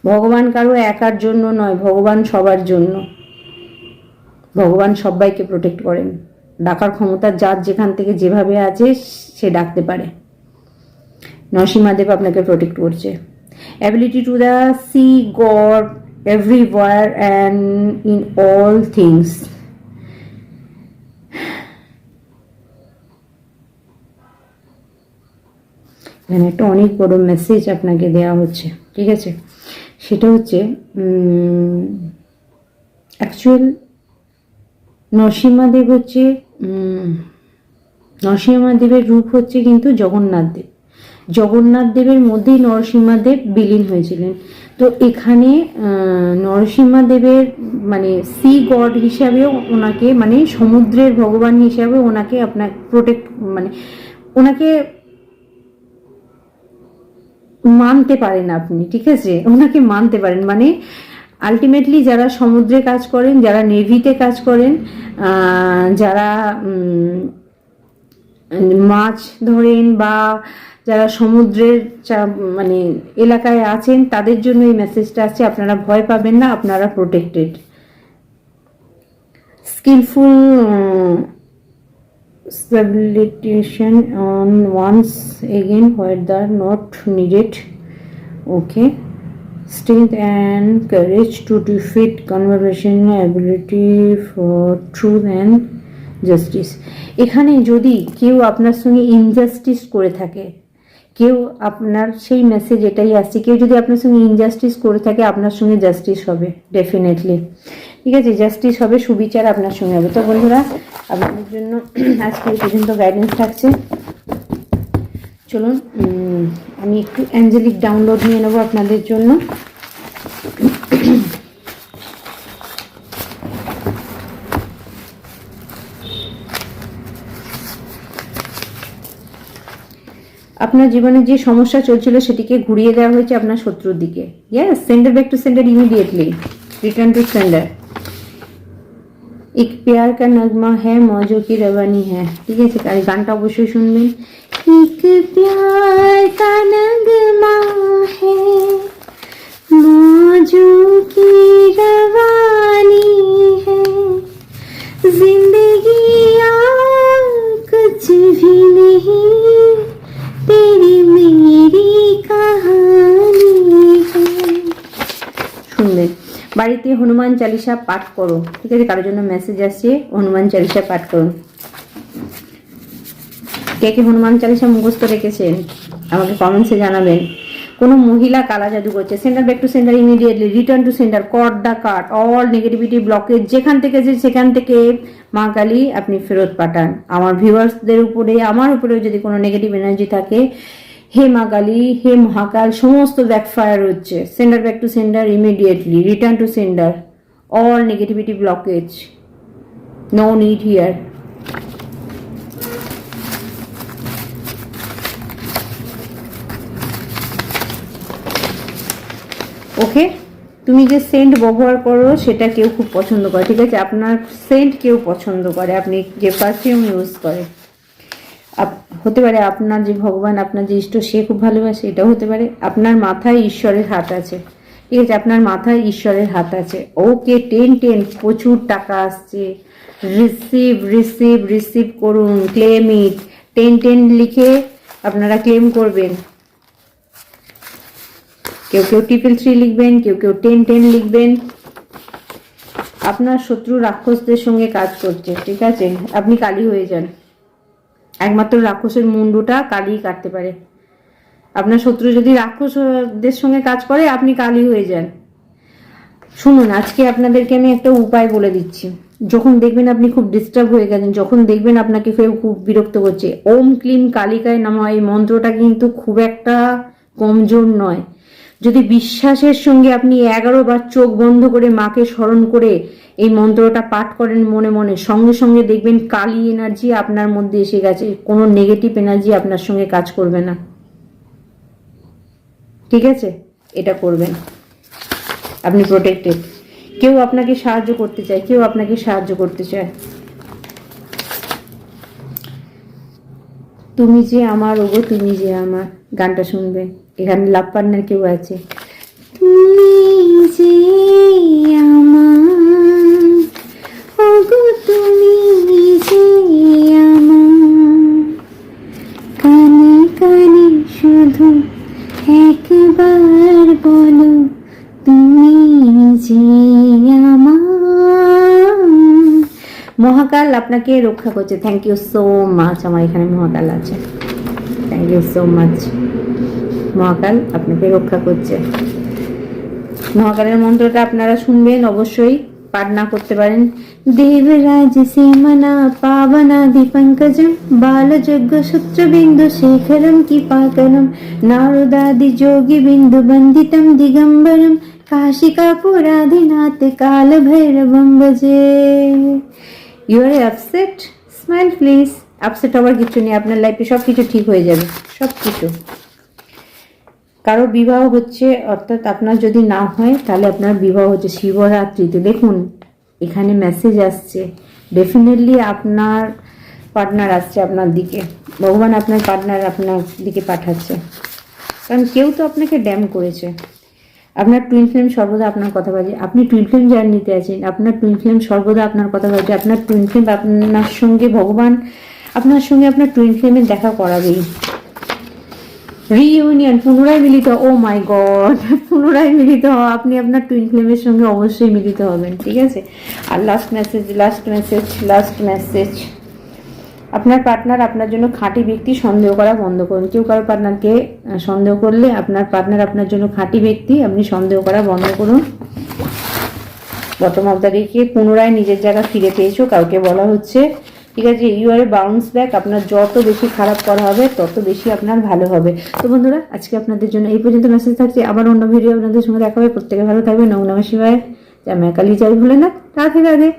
ভগবান কারো একার জন্য নয়, ভগবান সবার জন্য। ভগবান সবাইকে প্রোটেক্ট করেন। ডাকার ক্ষমতা যার যেখান থেকে যেভাবে আছে সে ডাকতে পারে। নরসিংহদেব আপনাকে প্রোটেক্ট করছে। Ability to the sea god everywhere and in all things. এখানে একটা অনেক বড় মেসেজ আপনাকে দেওয়া হচ্ছে। ঠিক আছে, সেটা হচ্ছে অ্যাকচুয়াল নরসিংহদেব হচ্ছে নরসিংহদেবের রূপ হচ্ছে কিন্তু জগন্নাথ দেব। জগন্নাথ দেবের মধ্যেই নরসিংহদেব বিলীন হয়েছিলেন। তো এখানে নরসিংহদেবের মানে সি গড হিসাবেও ওনাকে, মানে সমুদ্রের ভগবান হিসাবে ওনাকে আপনার প্রোটেক্ট, মানে ওনাকে মানতে পারেন আপনি। ঠিক আছে, ওনাকে মানতে পারেন। মানে আলটিমেটলি যারা সমুদ্রে কাজ করেন, যারা নেভিতে কাজ করেন, যারা মাছ ধরেন, বা যারা সমুদ্রের মানে এলাকায় আছেন, তাদের জন্য এই মেসেজটা আছে। আপনারা ভয় পাবেন না, আপনারা protected. Skilful stabilization on once again where they are not needed. Okay, strength and courage to defeat conversation, ability for truth and justice. এখানে যদি কেউ আপনার সঙ্গে ইনজাস্টিস করে থাকে, কেউ আপনার সেই মেসেজ এটাই আসছে, কেউ যদি আপনার সঙ্গে ইনজাস্টিস করে থাকে, আপনার সঙ্গে জাস্টিস হবে ডেফিনেটলি। ঠিক আছে, জাস্টিস হবে, সুবিচার আপনার সঙ্গে হবে। তো বন্ধুরা, আপনাদের জন্য আজকে এই পর্যন্ত গাইডেন্স থাকছে। চলুন আমি একটু অ্যাঞ্জেলিক ডাউনলোড নিয়ে নেবো আপনাদের জন্য। আপনার জীবনে যে সমস্যা চলছিল সেটিকে ঘুরিয়ে দেওয়া হয়েছে আপনার শত্রুর দিকে। Yes, sender back to sender immediately, return two sender. এক প্যার কা নগমা হ্যাঁ মौजों की रवानी है। ঠিক আছে, আর গানটা অবশ্যই শুনবেন। এক প্যার কা নগমা হ্যাঁ मौजों की रवानी है, जिंदगी कुछ भी नहीं, तेरी मेरी कहानी है। শুনবেন। বাড়িতে হনুমান চালিসা পাঠ করো। ঠিক আছে, কারোর জন্য মেসেজ আসছে, হনুমান চালিসা পাঠ করুন। কে কে হনুমান চালিসা মুখস্থ রেখেছেন আমাকে কমেন্টসে জানাবেন। কোনো মহিলা কালা জাদু করছে, centre back to centre immediately, return to centre, cut the cut, all negativity blockage যেখান থেকে যে সেখান থেকে মা কালী আপনি ফেরত পাঠান। আমার ভিউয়ার্সদের উপরে, আমার উপরেও যদি কোনো নেগেটিভ এনার্জি থাকে, হে মা কালী, হে মহাকাল, সমস্ত ব্যাকফায়ার হচ্ছে। Centre back to centre immediately, return to centre, all negativity blockage, no need here. Okay, তুমি যে সেন্ট ব্যবহার করো সেটা কেউ খুব পছন্দ করে, ঠিক আছে? আপনার সেন্ট কেউ পছন্দ করে, আপনি যে পারফিউম ইউজ করে। হতে পারে আপনার যে ভগবান, আপনার যে ইষ্ট, সে খুব ভালোবাসে, এটাও হতে পারে। আপনার মাথায় ঈশ্বরের হাত আছে, ঠিক আছে? আপনার মাথায় ঈশ্বরের হাত আছে। ওকে, 10 প্রচুর টাকা আসছে। রিসিভ রিসিভ রিসিভ করুন, ক্লেম ইট। 10 লিখে আপনারা ক্লেম করবেন। কেউ কেউ 333 লিখবেন, কেউ কেউ 10 লিখবেন। আপনার শত্রু রাক্ষসদের সঙ্গে কাজ করছে, ঠিক আছে? আপনি কালী হয়ে যান। একমাত্র রাক্ষসের মুন্ডুটা কালী কাটতে পারে। আপনার শত্রু যদি রাক্ষসদের সঙ্গে কাজ করে, আপনি কালী হয়ে যান। শুনুন, আজকে আপনাদেরকে আমি একটা উপায় বলে দিচ্ছি। যখন দেখবেন আপনি খুব ডিস্টার্ব হয়ে গেছেন, যখন দেখবেন আপনাকে কেউ খুব বিরক্ত করছে, ওম ক্লিম কালিকায় নমঃ, এই মন্ত্রটা কিন্তু খুব একটা কমজোর নয়। যদি বিশ্বাসের সঙ্গে আপনি 11 বার চোখ বন্ধ করে মাকে স্মরণ করে এই মন্ত্রটা পাঠ করেন মনে মনে, সঙ্গে সঙ্গে দেখবেন কালী এনার্জি আপনার মধ্যে এসে গেছে। কোনো নেগেটিভ এনার্জি আপনার সঙ্গে কাজ করবে না, ঠিক আছে? এটা করবেন, আপনি প্রোটেক্টেড। কেউ আপনাকে সাহায্য করতে চায়, কেউ আপনাকে সাহায্য করতে চায়। তুমি যে আমার, ওগো তুমি যে আমার, গানটা শুনবেন। এখানে লাভ পার্টনার কেউ আছে। তুমি যে আমার, ওগো তুমি যে আমার, কানে কানে শুধু একবার বলো তুমি যে আমার। মহাকাল আপনাকে রক্ষা করছে। Thank you so much. আমার এখানে মহাকাল আছে। Thank you so much. Mahakal আপনাকে রক্ষা করছে। মহাকালের মন্ত্রটা আপনারা শুনবেন, অবশ্যই পাঠ না করতে পারেন। দেবরাজ সেমনা পাবনাদি পঙ্কজম বালযজ্ঞ সূত্র বিন্দু শেখরম কৃপাকরম নারদাদি যোগী বিন্দু বন্দিতম দিগম্বরম কাশিকাপুরাধিনাথ কাল ভৈরবম ভজে। You are upset, smile please. Upset হওয়ার কিছু নেই, আপনার লাইফে সব কিছু ঠিক হয়ে যাবে, সব কিছু। কারো বিবাহ হচ্ছে, অর্থাৎ আপনার যদি না হয় তাহলে আপনার বিবাহ হচ্ছে শিবরাত্রিতে। দেখুন এখানে মেসেজ আসছে, ডেফিনেটলি আপনার পার্টনার আসছে আপনার দিকে। ভগবান আপনার পার্টনার আপনার দিকে পাঠাচ্ছে, কারণ কেউ তো আপনাকে ড্যাম করেছে। আপনার টুইন ফ্লেম সর্বদা আপনার কথা বাজে। আপনি টুইন ফ্লেম জার্নিতে আছেন, আপনার টুইন ফ্লেম সর্বদা আপনার কথা বাজে। আপনার টুইন ফ্লেম আপনার সঙ্গে, ভগবান আপনার সঙ্গে আপনার টুইন ফ্লেমের দেখা করাবেই। রিইউনিয়ন, পুনরায় মিলিত। ও মাই গড, পুনরায় মিলিত হওয়া। আপনি আপনার টুইন ফ্লেমের সঙ্গে অবশ্যই মিলিত হবেন, ঠিক আছে? আর last message, last message, last message. আপনার পার্টনার আপনার জন্য খাঁটি ব্যক্তি, সন্দেহ করা বন্ধ করুন। কেউ কারো পার্টনারকে সন্দেহ করলে, আপনার পার্টনার আপনার জন্য খাঁটি ব্যক্তি, আপনি সন্দেহ করা বন্ধ করুন। বটম অফ দ্য ডেকে পুনরায় নিজের জায়গা ফিরে পেয়েছো, কাউকে বলা হচ্ছে, ঠিক আছে? You are a bounce back. আপনার যত বেশি খারাপ করা হবে তত বেশি আপনার ভালো হবে। তো বন্ধুরা, আজকে আপনাদের জন্য এই পর্যন্ত মেসেজ থাকছে। আবার অন্য ভিডিও আপনাদের সঙ্গে দেখা হবে। প্রত্যেকে ভালো থাকবে। নমঃ শিবায়। জয় মা কালী, জয় ভোলেনাথ। রাধে রাধে।